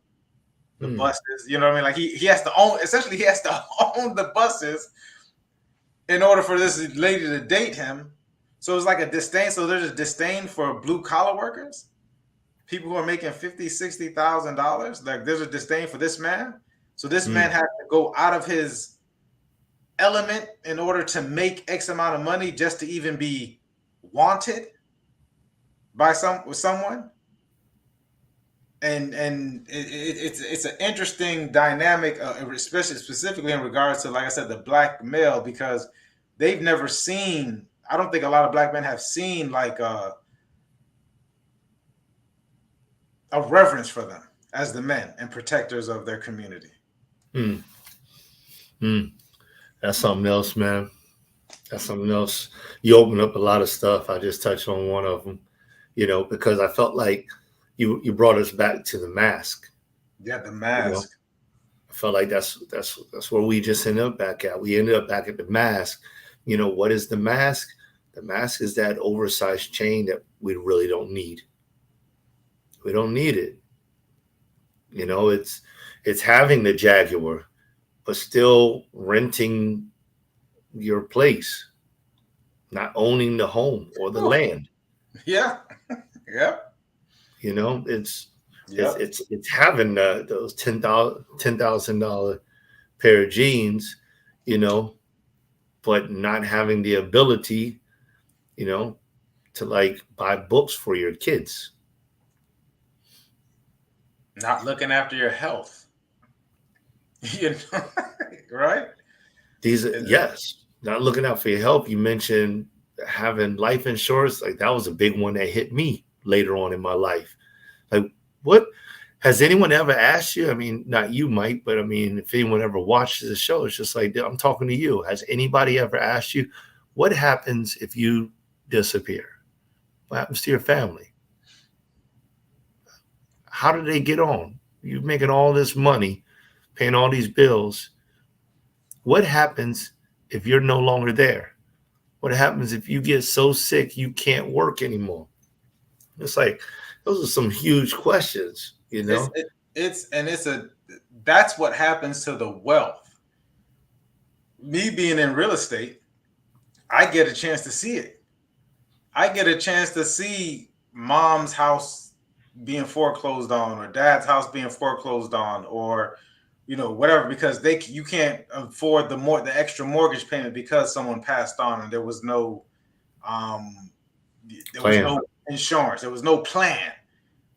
buses. You know what I mean? Like he has to own, essentially he has to own the buses in order for this lady to date him. So it's like a disdain. So there's a disdain for blue collar workers, people who are making $50,000, $60,000. Like there's a disdain for this man. So this man has to go out of his element in order to make X amount of money just to even be wanted by someone. And it's an interesting dynamic, especially specifically in regards to, like I said, the black male, because they've never seen. I don't think a lot of black men have seen like a reverence for them as the men and protectors of their community. That's something else, man. That's something else. You open up a lot of stuff. I just touched on one of them, because I felt like you brought us back to the mask. Yeah, the mask. I felt like that's where we just ended up back at. We ended up back at the mask. What is the mask? The mask is that oversized chain that we really don't need. We don't need it. It's having the Jaguar, but still renting your place, not owning the home or the land. Yeah. Yep. It's having those $10,000 pair of jeans, but not having the ability, to like buy books for your kids. Not looking after your health. Right? Yes, not looking out for your health. You mentioned having life insurance. Like that was a big one that hit me later on in my life. Like, what has anyone ever asked you? I mean, not you, Mike, but I mean, if anyone ever watches the show, it's just like, I'm talking to you. Has anybody ever asked you, what happens if you disappear? What happens to your family? How do they get on? You're making all this money, paying all these bills. What happens if you're no longer there? What happens if you get so sick you can't work anymore? It's like, those are some huge questions, That's what happens to the wealth. Me being in real estate, I get a chance to see it. I get a chance to see mom's house being foreclosed on, or dad's house being foreclosed on, or whatever, because you can't afford the extra mortgage payment because someone passed on and there was no was no insurance, there was no plan.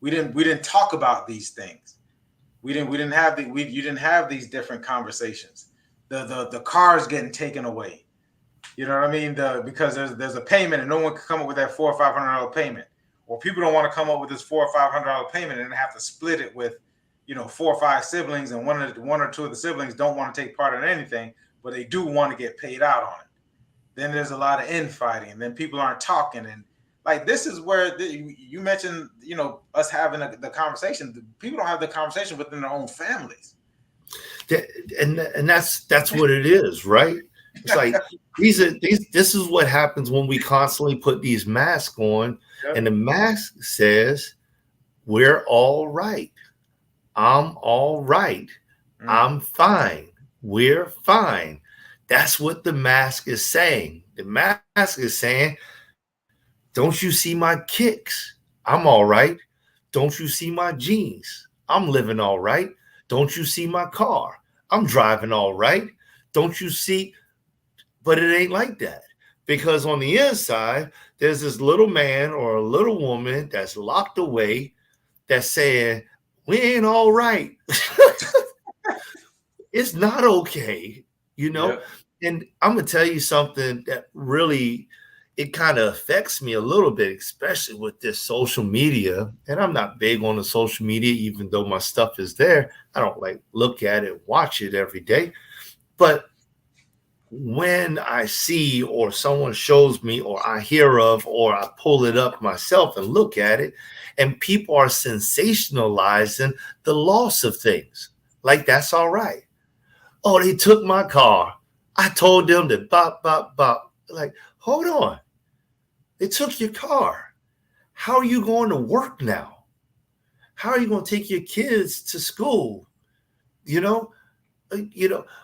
We didn't talk about these things. You didn't have these different conversations. The car's getting taken away. You know what I mean? Because there's a payment and no one can come up with that $400 or $500 payment, or people don't want to come up with this $400 or $500 payment and have to split it with 4 or 5 siblings, and one or two of the siblings don't want to take part in anything, but they do want to get paid out on it. Then there's a lot of infighting, and then people aren't talking. And like, this is where you mentioned, us having the conversation. People don't have the conversation within their own families. And that's what it is, right? It's like this is what happens when we constantly put these masks on, and the mask says we're all right. I'm all right. I'm fine. We're fine. That's what the mask is saying. The mask is saying, don't you see my kicks? I'm all right. Don't you see my jeans? I'm living all right. Don't you see my car? I'm driving all right. Don't you see? But it ain't like that, because on the inside, there's this little man or a little woman that's locked away that's saying, we ain't all right. It's not okay, Yeah. And I'm going to tell you something that really, it kind of affects me a little bit, especially with this social media. And I'm not big on the social media, even though my stuff is there. I don't look at it, watch it every day. But when I see or someone shows me or I hear of or I pull it up myself and look at it, and people are sensationalizing the loss of things. Like that's all right. Oh, they took my car. I told them to bop, bop, bop. Like, hold on. They took your car. How are you going to work now? How are you going to take your kids to school? You know,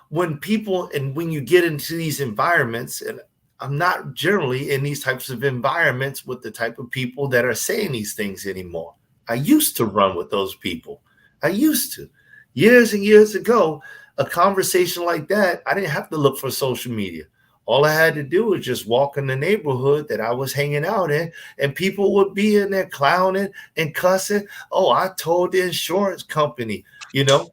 when people and when you get into these environments, and I'm not generally in these types of environments with the type of people that are saying these things anymore. I used to run with those people. I used to. Years and years ago, a conversation like that, I didn't have to look for social media. All I had to do was just walk in the neighborhood that I was hanging out in, and people would be in there clowning and cussing. Oh, I told the insurance company,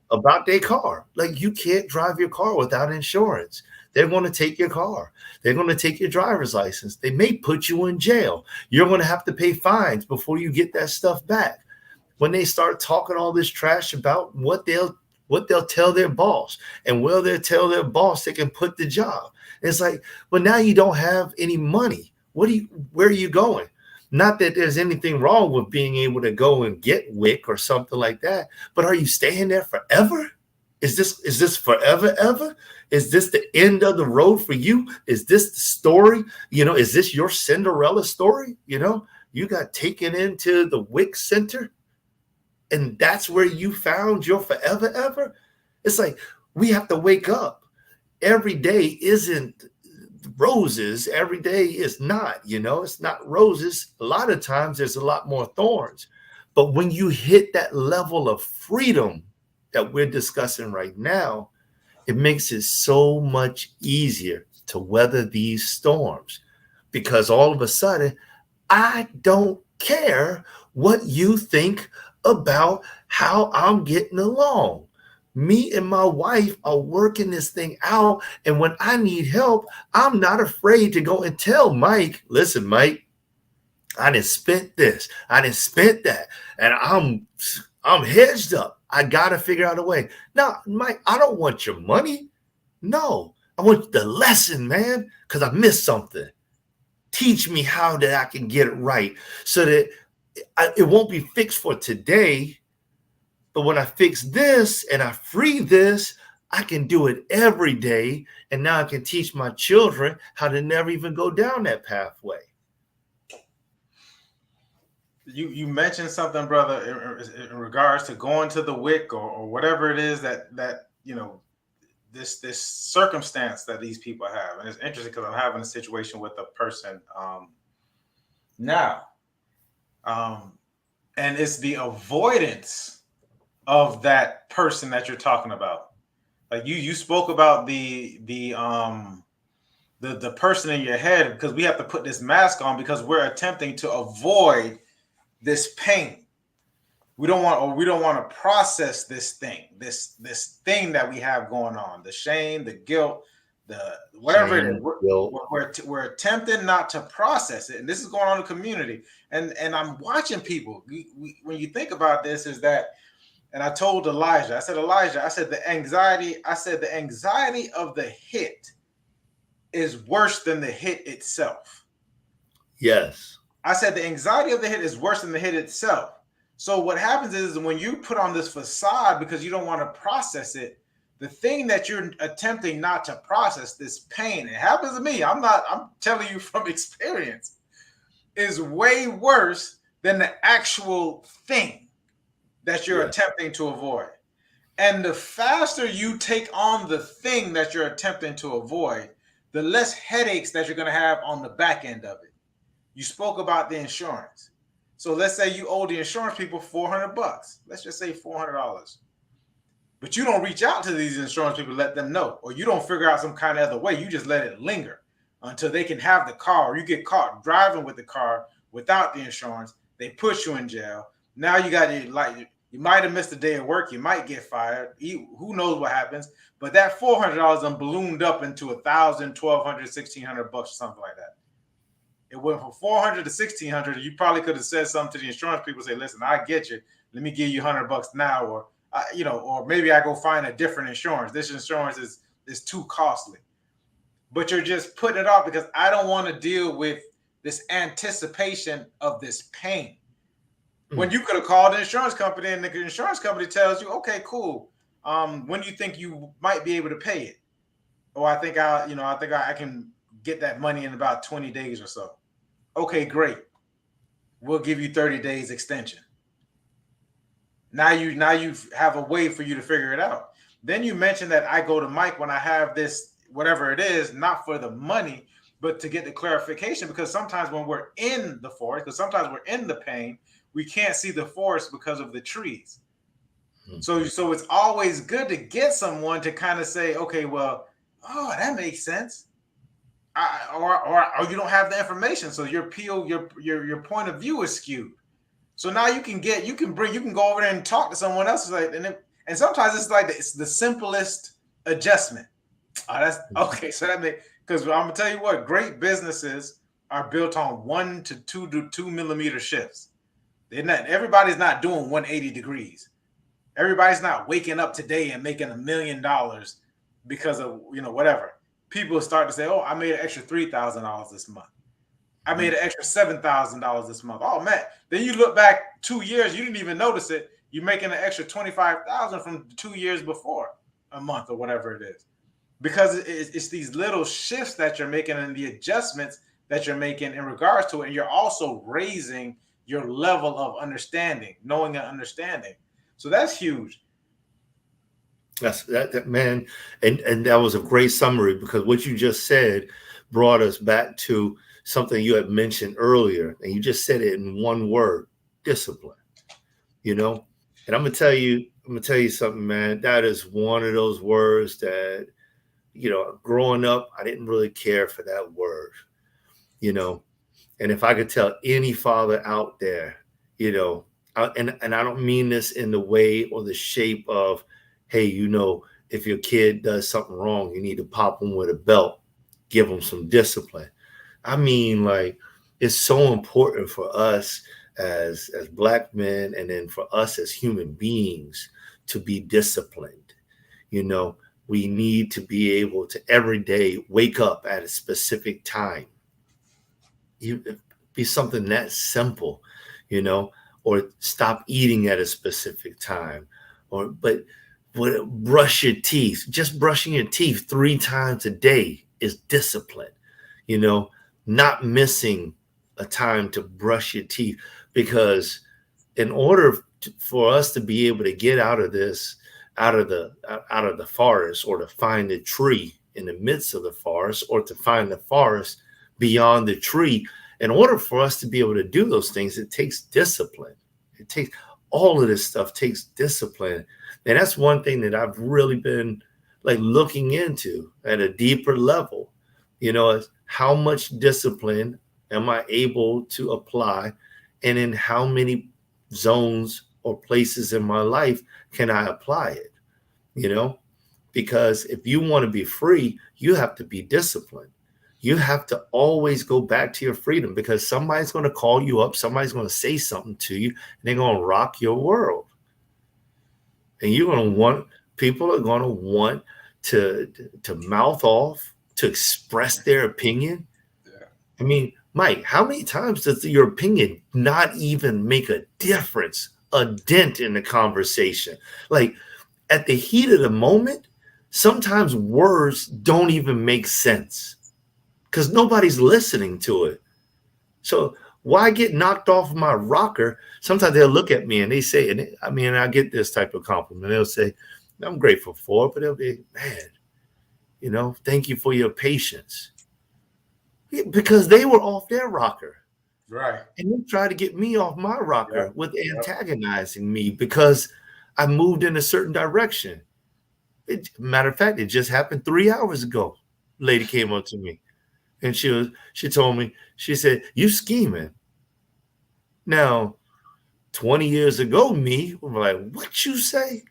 about their car. Like, you can't drive your car without insurance. They're going to take your car. They're going to take your driver's license. They may put you in jail. You're going to have to pay fines before you get that stuff back. When they start talking all this trash about what they'll tell their boss and where they'll tell their boss they can put the job. It's like, but now you don't have any money. Where are you going? Not that there's anything wrong with being able to go and get WIC or something like that, but are you staying there forever? Is this forever ever? Is this the end of the road for you? Is this the story? Is this your Cinderella story? You got taken into the WIC center and that's where you found your forever ever? It's like, we have to wake up. Every day isn't roses. Every day is not, it's not roses. A lot of times there's a lot more thorns. But when you hit that level of freedom that we're discussing right now, it makes it so much easier to weather these storms, because all of a sudden, I don't care what you think about how I'm getting along. Me and my wife are working this thing out. And when I need help, I'm not afraid to go and tell Mike, listen, Mike, I done spent this, I done spent that, and I'm hedged up. I got to figure out a way. No, Mike, I don't want your money. No, I want the lesson, man, because I missed something. Teach me how that I can get it right so that it won't be fixed for today. But when I fix this and I free this, I can do it every day. And now I can teach my children how to never even go down that pathway. You mentioned something, brother, in regards to going to the WIC or whatever it is that this circumstance that these people have. And it's interesting because I'm having a situation with a person now. And it's the avoidance of that person that you're talking about. Like you spoke about the person in your head, because we have to put this mask on because we're attempting to avoid this pain. We don't want to process this thing that we have going on, the shame, the guilt, the whatever it is. We're attempting not to process it, and this is going on in the community. And I'm watching people. When you think about this, is that, and I told Elijah, I said the anxiety of the hit is worse than the hit itself. Yes. I said the anxiety of the hit is worse than the hit itself. So what happens is when you put on this facade because you don't want to process it, the thing that you're attempting not to process, this pain, it happens to me. I'm telling you from experience, is way worse than the actual thing that you're attempting to avoid. And the faster you take on the thing that you're attempting to avoid, the less headaches that you're going to have on the back end of it. You spoke about the insurance. So let's say you owe the insurance people $400. Let's just say $400. But you don't reach out to these insurance people, let them know, or you don't figure out some kind of other way. You just let it linger until they can have the car, or you get caught driving with the car without the insurance. They put you in jail. Now you you might have missed a day of work. You might get fired. Who knows what happens? But that $400 done ballooned up into $1,000, $1,200, $1,600 or something like that. It went from $400 to $1,600. You probably could have said something to the insurance people. Say, "Listen, I get you. Let me give you $100 now," or or maybe I go find a different insurance. This insurance is too costly. but you're just putting it off because I don't want to deal with this anticipation of this pain. When you could have called the insurance company and the insurance company tells you, okay, cool. When do you think you might be able to pay it? Oh, I think I can get that money in about 20 days or so. Okay, great. We'll give you 30 days extension. Now you have a way for you to figure it out. Then you mentioned that I go to Mike when I have this, whatever it is, not for the money, but to get the clarification, because sometimes when we're in the forest, because sometimes we're in the pain, we can't see the forest because of the trees. So it's always good to get someone to kind of say, okay, well, oh, that makes sense. Or you don't have the information, so your point of view is skewed. So now you can go over there and talk to someone else, and sometimes it's the simplest adjustment. Oh, that's okay. So that makes, because I'm gonna tell you what, great businesses are built on 1 to 2 millimeter shifts. Everybody's not doing 180 degrees. Everybody's not waking up today and making $1 million because of whatever. People start to say, oh, I made an extra $3,000 this month. I made an extra $7,000 this month. Oh man. Then you look back 2 years, you didn't even notice it. You're making an extra $25,000 from 2 years before a month or whatever it is. Because it's these little shifts that you're making and the adjustments that you're making in regards to it. And you're also raising your level of understanding, knowing and understanding. So that's huge. That's that man, and that was a great summary, because what you just said brought us back to something you had mentioned earlier, and you just said it in one word: discipline. And I'm gonna tell you something, man. That is one of those words that, growing up, I didn't really care for that word, and if I could tell any father out there, and I don't mean this in the way or the shape of, hey, if your kid does something wrong, you need to pop them with a belt, give them some discipline. I mean, like, it's so important for us as Black men, and then for us as human beings, to be disciplined. We need to be able to every day wake up at a specific time. Be something that simple, or stop eating at a specific time, but brush your teeth. Just brushing your teeth 3 times a day is discipline. Not missing a time to brush your teeth, because in order for us to be able to get out of the forest, or to find the tree in the midst of the forest, or to find the forest beyond the tree, in order for us to be able to do those things, it takes discipline. All of this stuff takes discipline. And that's one thing that I've really been looking into at a deeper level, is how much discipline am I able to apply, and in how many zones or places in my life can I apply it, because if you want to be free, you have to be disciplined. You have to always go back to your freedom, because somebody's going to call you up. Somebody's going to say something to you, and they're going to rock your world. And people are going to want to mouth off, to express their opinion. Yeah. I mean, Mike, how many times does your opinion not even make a difference, a dent in the conversation? Like, at the heat of the moment, sometimes words don't even make sense, because nobody's listening to it. So why get knocked off my rocker? Sometimes they'll look at me and they say, and I get this type of compliment. They'll say, I'm grateful for it, but they'll be, man, thank you for your patience. Because they were off their rocker. Right. And they tried to get me off my rocker with antagonizing me because I moved in a certain direction. Matter of fact, it just happened 3 hours ago. Lady came up to me. And she told me, she said, you scheming. Now, 20 years ago, me was like, what you say?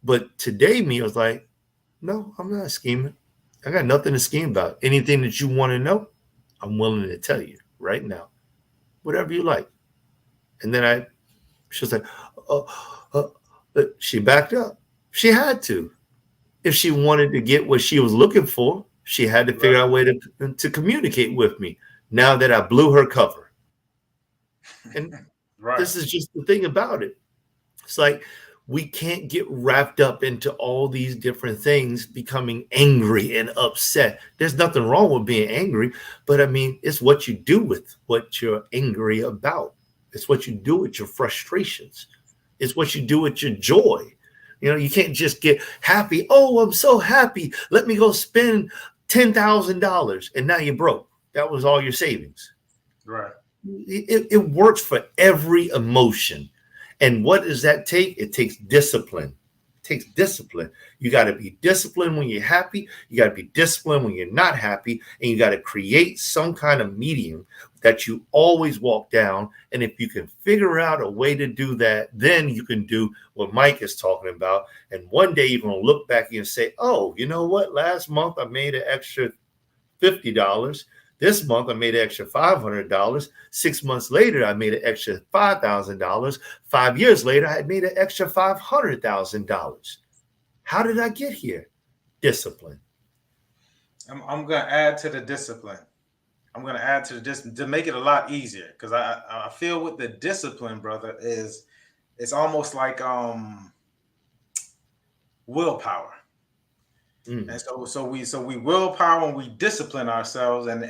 But today, me was like, no, I'm not scheming. I got nothing to scheme about. Anything that you want to know, I'm willing to tell you right now. Whatever you like. And then she was like, she backed up. She had to. If she wanted to get what she was looking for, she had to figure out a way to communicate with me now that I blew her cover. And this is just the thing about it. It's like we can't get wrapped up into all these different things, becoming angry and upset. There's nothing wrong with being angry, but I mean, it's what you do with what you're angry about. It's what you do with your frustrations. It's what you do with your joy. You know, you can't just get happy. Oh, I'm so happy. Let me go spend $10,000 and now you're broke. That was all your savings. Right. It works for every emotion. And what does that take? It takes discipline. It takes discipline. You got to be disciplined when you're happy. You got to be disciplined when you're not happy. And you got to create some kind of medium that you always walk down. And if you can figure out a way to do that, then you can do what Mike is talking about. And one day you're going to look back and say, oh, you know what? Last month I made an extra $50. This month, I made an extra $500. 6 months later, I made an extra $5,000. 5 years later, I made an extra $500,000. How did I get here? Discipline. I'm going to add to the discipline. I'm going to add to the discipline to make it a lot easier, because I feel with the discipline, brother, is it's almost like willpower. And so we willpower and we discipline ourselves, and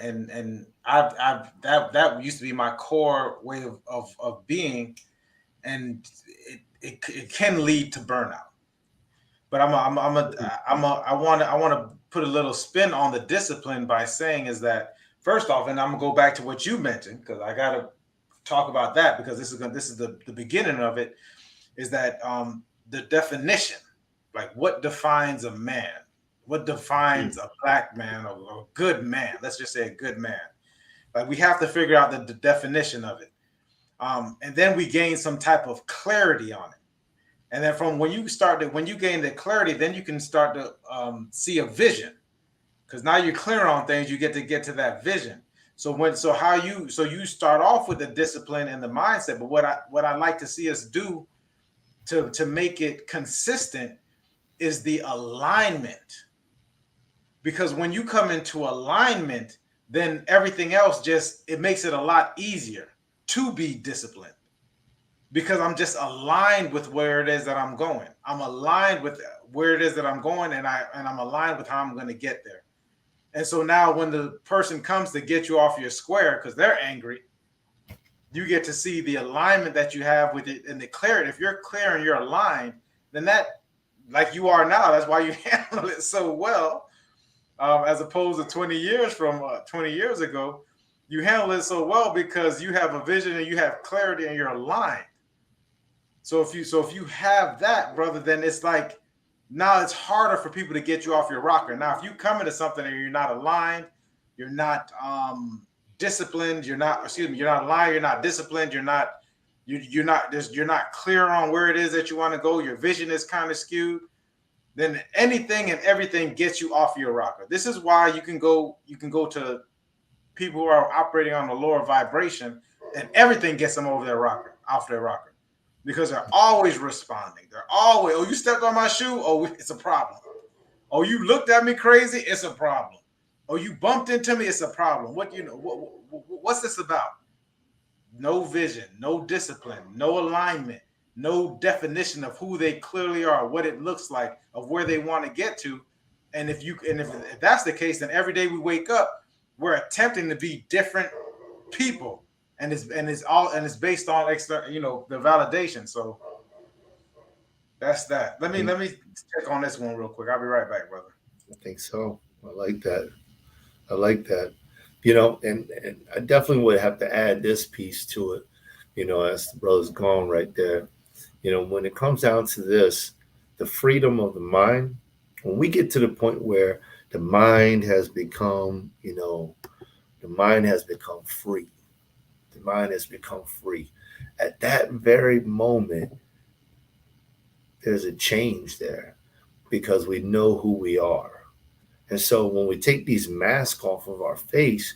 that used to be my core way of being, and it can lead to burnout. But I want to put a little spin on the discipline by saying is that, first off, and I'm gonna go back to what you mentioned, because I got to talk about that, because this is the beginning of it, is that the definition, like what defines a man. What defines a black man or a good man? Let's just say a good man. Like, we have to figure out the definition of it. And then we gain some type of clarity on it. And then from when you gain the clarity, then you can start to see a vision. Because now you're clear on things, you get to that vision. So you start off with the discipline and the mindset. But what I like to see us do to make it consistent is the alignment. Because when you come into alignment, then everything else it makes it a lot easier to be disciplined, because I'm just aligned with where it is that I'm going. I'm aligned with where it is that I'm going, and I'm aligned with how I'm going to get there. And so now when the person comes to get you off your square because they're angry, you get to see the alignment that you have with it and the clarity. If you're clear and you're aligned, then that, like you are now, that's why you handle it so well. As opposed to 20 years ago, you handle it so well because you have a vision and you have clarity and you're aligned. So if you have that, brother, then it's like now it's harder for people to get you off your rocker. Now, if you come into something and you're not aligned, you're not disciplined, you're not aligned, you're not disciplined, you're not clear on where it is that you want to go, your vision is kind of skewed, then anything and everything gets you off your rocker. This is why you can go to people who are operating on a lower vibration, and everything gets them off their rocker, because they're always responding. They're always, oh, you stepped on my shoe, oh, it's a problem. Oh, you looked at me crazy, it's a problem. Oh, you bumped into me, it's a problem. What's this about? No vision, no discipline, no alignment, no definition of who they clearly are, what it looks like, of where they want to get to. And if that's the case, then every day we wake up, we're attempting to be different people, and it's based on external, the validation. So that's that. Let me check on this one real quick. I'll be right back, brother. I think so. I like that. And I definitely would have to add this piece to it, as the brother's gone right there. When it comes down to this, the freedom of the mind, when we get to the point where the mind has become, free. The mind has become free. At that very moment, there's a change there, because we know who we are. And so when we take these masks off of our face,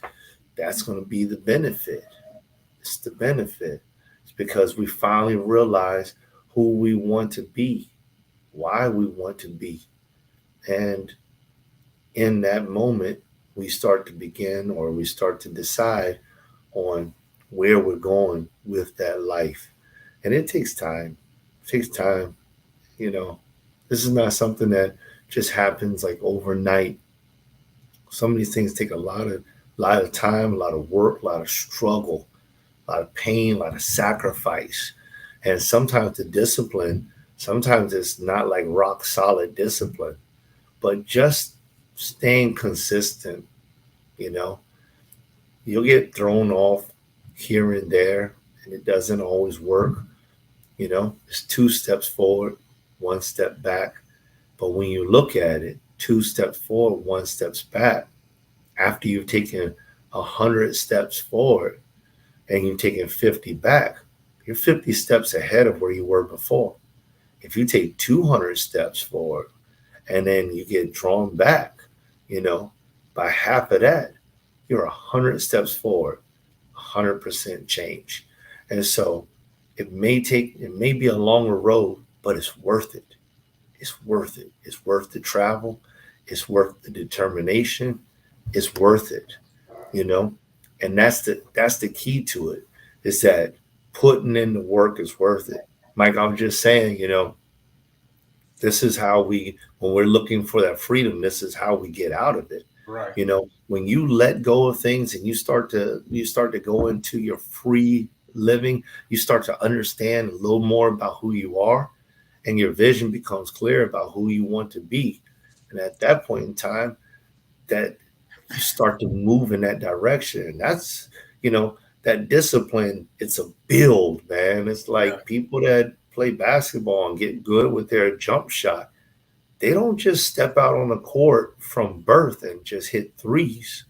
that's going to be the benefit. It's the benefit. It's because we finally realize who we want to be, why we want to be. And in that moment, we start to begin or we start to decide on where we're going with that life. And it takes time. It takes time. You know, this is not something that just happens like overnight. Some of these things take a lot of time, a lot of work, a lot of struggle, a lot of pain, a lot of sacrifice. And sometimes the discipline, sometimes it's not like rock solid discipline, but just staying consistent, you know. You'll get thrown off here and there, and it doesn't always work. You know, it's two steps forward, one step back. But when you look at it, two steps forward, one steps back, after you've taken 100 steps forward and you've taken 50 back, you're 50 steps ahead of where you were before. If you take 200 steps forward and then you get drawn back, you know, by half of that, you're 100 steps forward, 100% change. And so it may be a longer road, but it's worth it. It's worth it. It's worth the travel. It's worth the determination. It's worth it, you know? And that's the key to it, is that putting in the work is worth it. Mike, I was just saying, you know, this is how when we're looking for that freedom, this is how we get out of it. Right. You know, when you let go of things and you start to go into your free living, you start to understand a little more about who you are, and your vision becomes clear about who you want to be. And at that point in time, that you start to move in that direction. And that's, you know, that discipline, it's a build, man. It's like people that play basketball and get good with their jump shot. They don't just step out on the court from birth and just hit threes,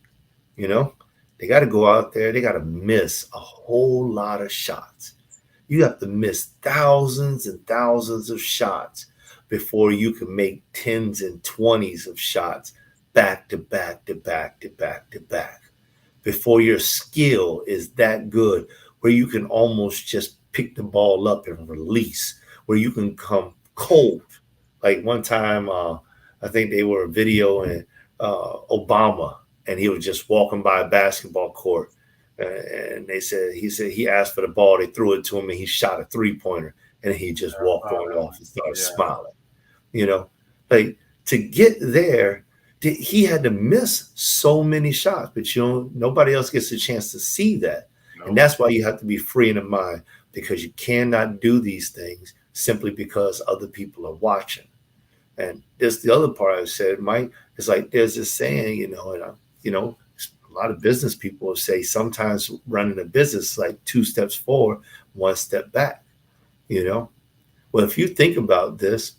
you know? They got to go out there. They got to miss a whole lot of shots. You have to miss thousands and thousands of shots before you can make tens and twenties of shots back to back to back to back to back. Before your skill is that good, where you can almost just pick the ball up and release, where you can come cold. Like one time, I think they were videoing Obama, and he was just walking by a basketball court. And he said he asked for the ball. They threw it to him, and he shot a 3-pointer, and he just walked on off and started smiling. You know, like, to get there, he had to miss so many shots, but nobody else gets a chance to see that. No. And that's why you have to be free in the mind, because you cannot do these things simply because other people are watching. And there's the other part I said, Mike, it's like there's this saying, you know, and a lot of business people will say sometimes running a business is like 2 steps forward, 1 step back, you know. Well, if you think about this,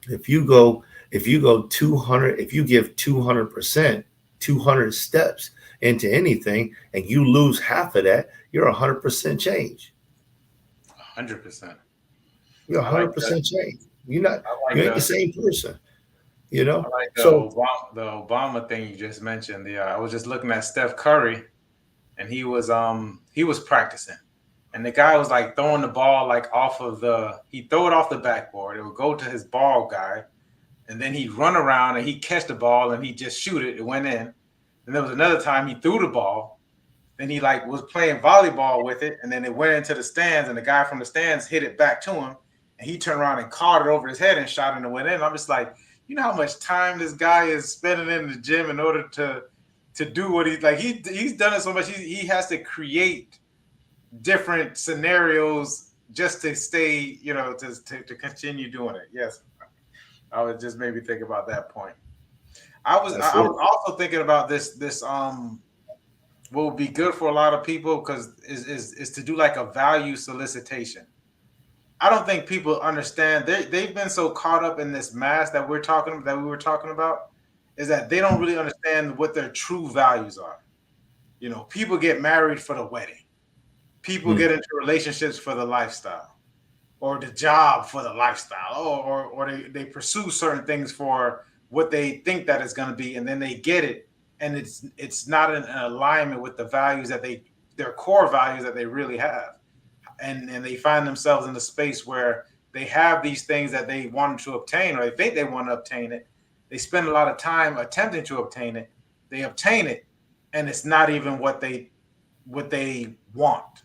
if you go 200, if you give 200%, 200 steps into anything, and you lose half of that, you're 100% change. 100%. You're 100% change. You ain't the same person. You know, I like the Obama thing you just mentioned. I was just looking at Steph Curry, and he was practicing, and the guy was like throwing the ball like he'd throw it off the backboard. It would go to his ball guy, and then he'd run around and he'd catch the ball and he'd just shoot it. It went in. And there was another time he threw the ball, then he like was playing volleyball with it, and then it went into the stands, and the guy from the stands hit it back to him, and he turned around and caught it over his head and shot it and it went in. I'm just like, you know how much time this guy is spending in the gym in order to do what he's like. He's done it so much. He has to create different scenarios just to stay, you know, to continue doing it. Yes, I would just maybe think about that point. I was also thinking about this. What would be good for a lot of people because is to do like a value solicitation. I don't think people understand. They've been so caught up in this mass that we were talking about, is that they don't really understand what their true values are. You know, people get married for the wedding. People get into relationships for the lifestyle, or the job for the lifestyle, or they pursue certain things for what they think that it's going to be, and then they get it, and it's not in alignment with the values their core values that they really have. And they find themselves in a space where they have these things that they wanted to obtain, or they think they want to obtain it, they spend a lot of time attempting to obtain it. They obtain it, and it's not even what they really want.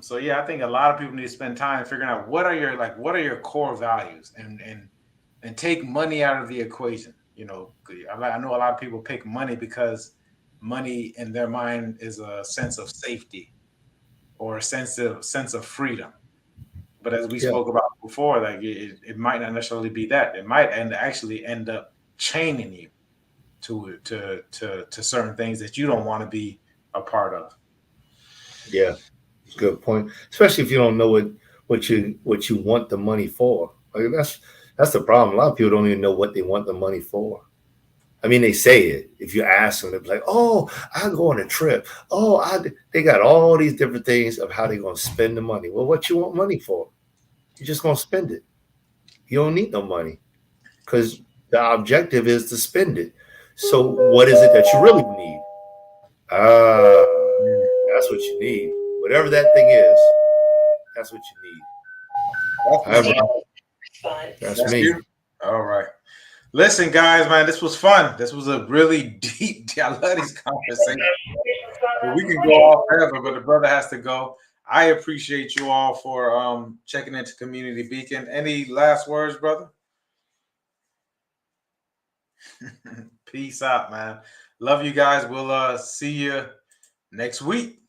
So yeah, I think a lot of people need to spend time figuring out what are your core values, and take money out of the equation. You know, I know a lot of people pick money because money in their mind is a sense of safety or a sense of freedom. But as we spoke about before, like it might not necessarily be that. It might actually end up chaining you to certain things that you don't want to be a part of. Yeah, good point. Especially if you don't know what you want the money for. Like that's the problem. A lot of people don't even know what they want the money for. I mean, they say it. If you ask them, they're like, "Oh, I go on a trip. Oh, they got all these different things of how they're going to spend the money." Well, what you want money for? You're just going to spend it. You don't need no money because the objective is to spend it. So, what is it that you really need? That's what you need. Whatever that thing is, that's what you need. That's me. You? All right. Listen, guys, man, this was fun. This was a really deep. I love these conversations. We can go off forever, but the brother has to go. I appreciate you all for checking into Community Beacon. Any last words, brother? Peace out, man. Love you guys. We'll see you next week.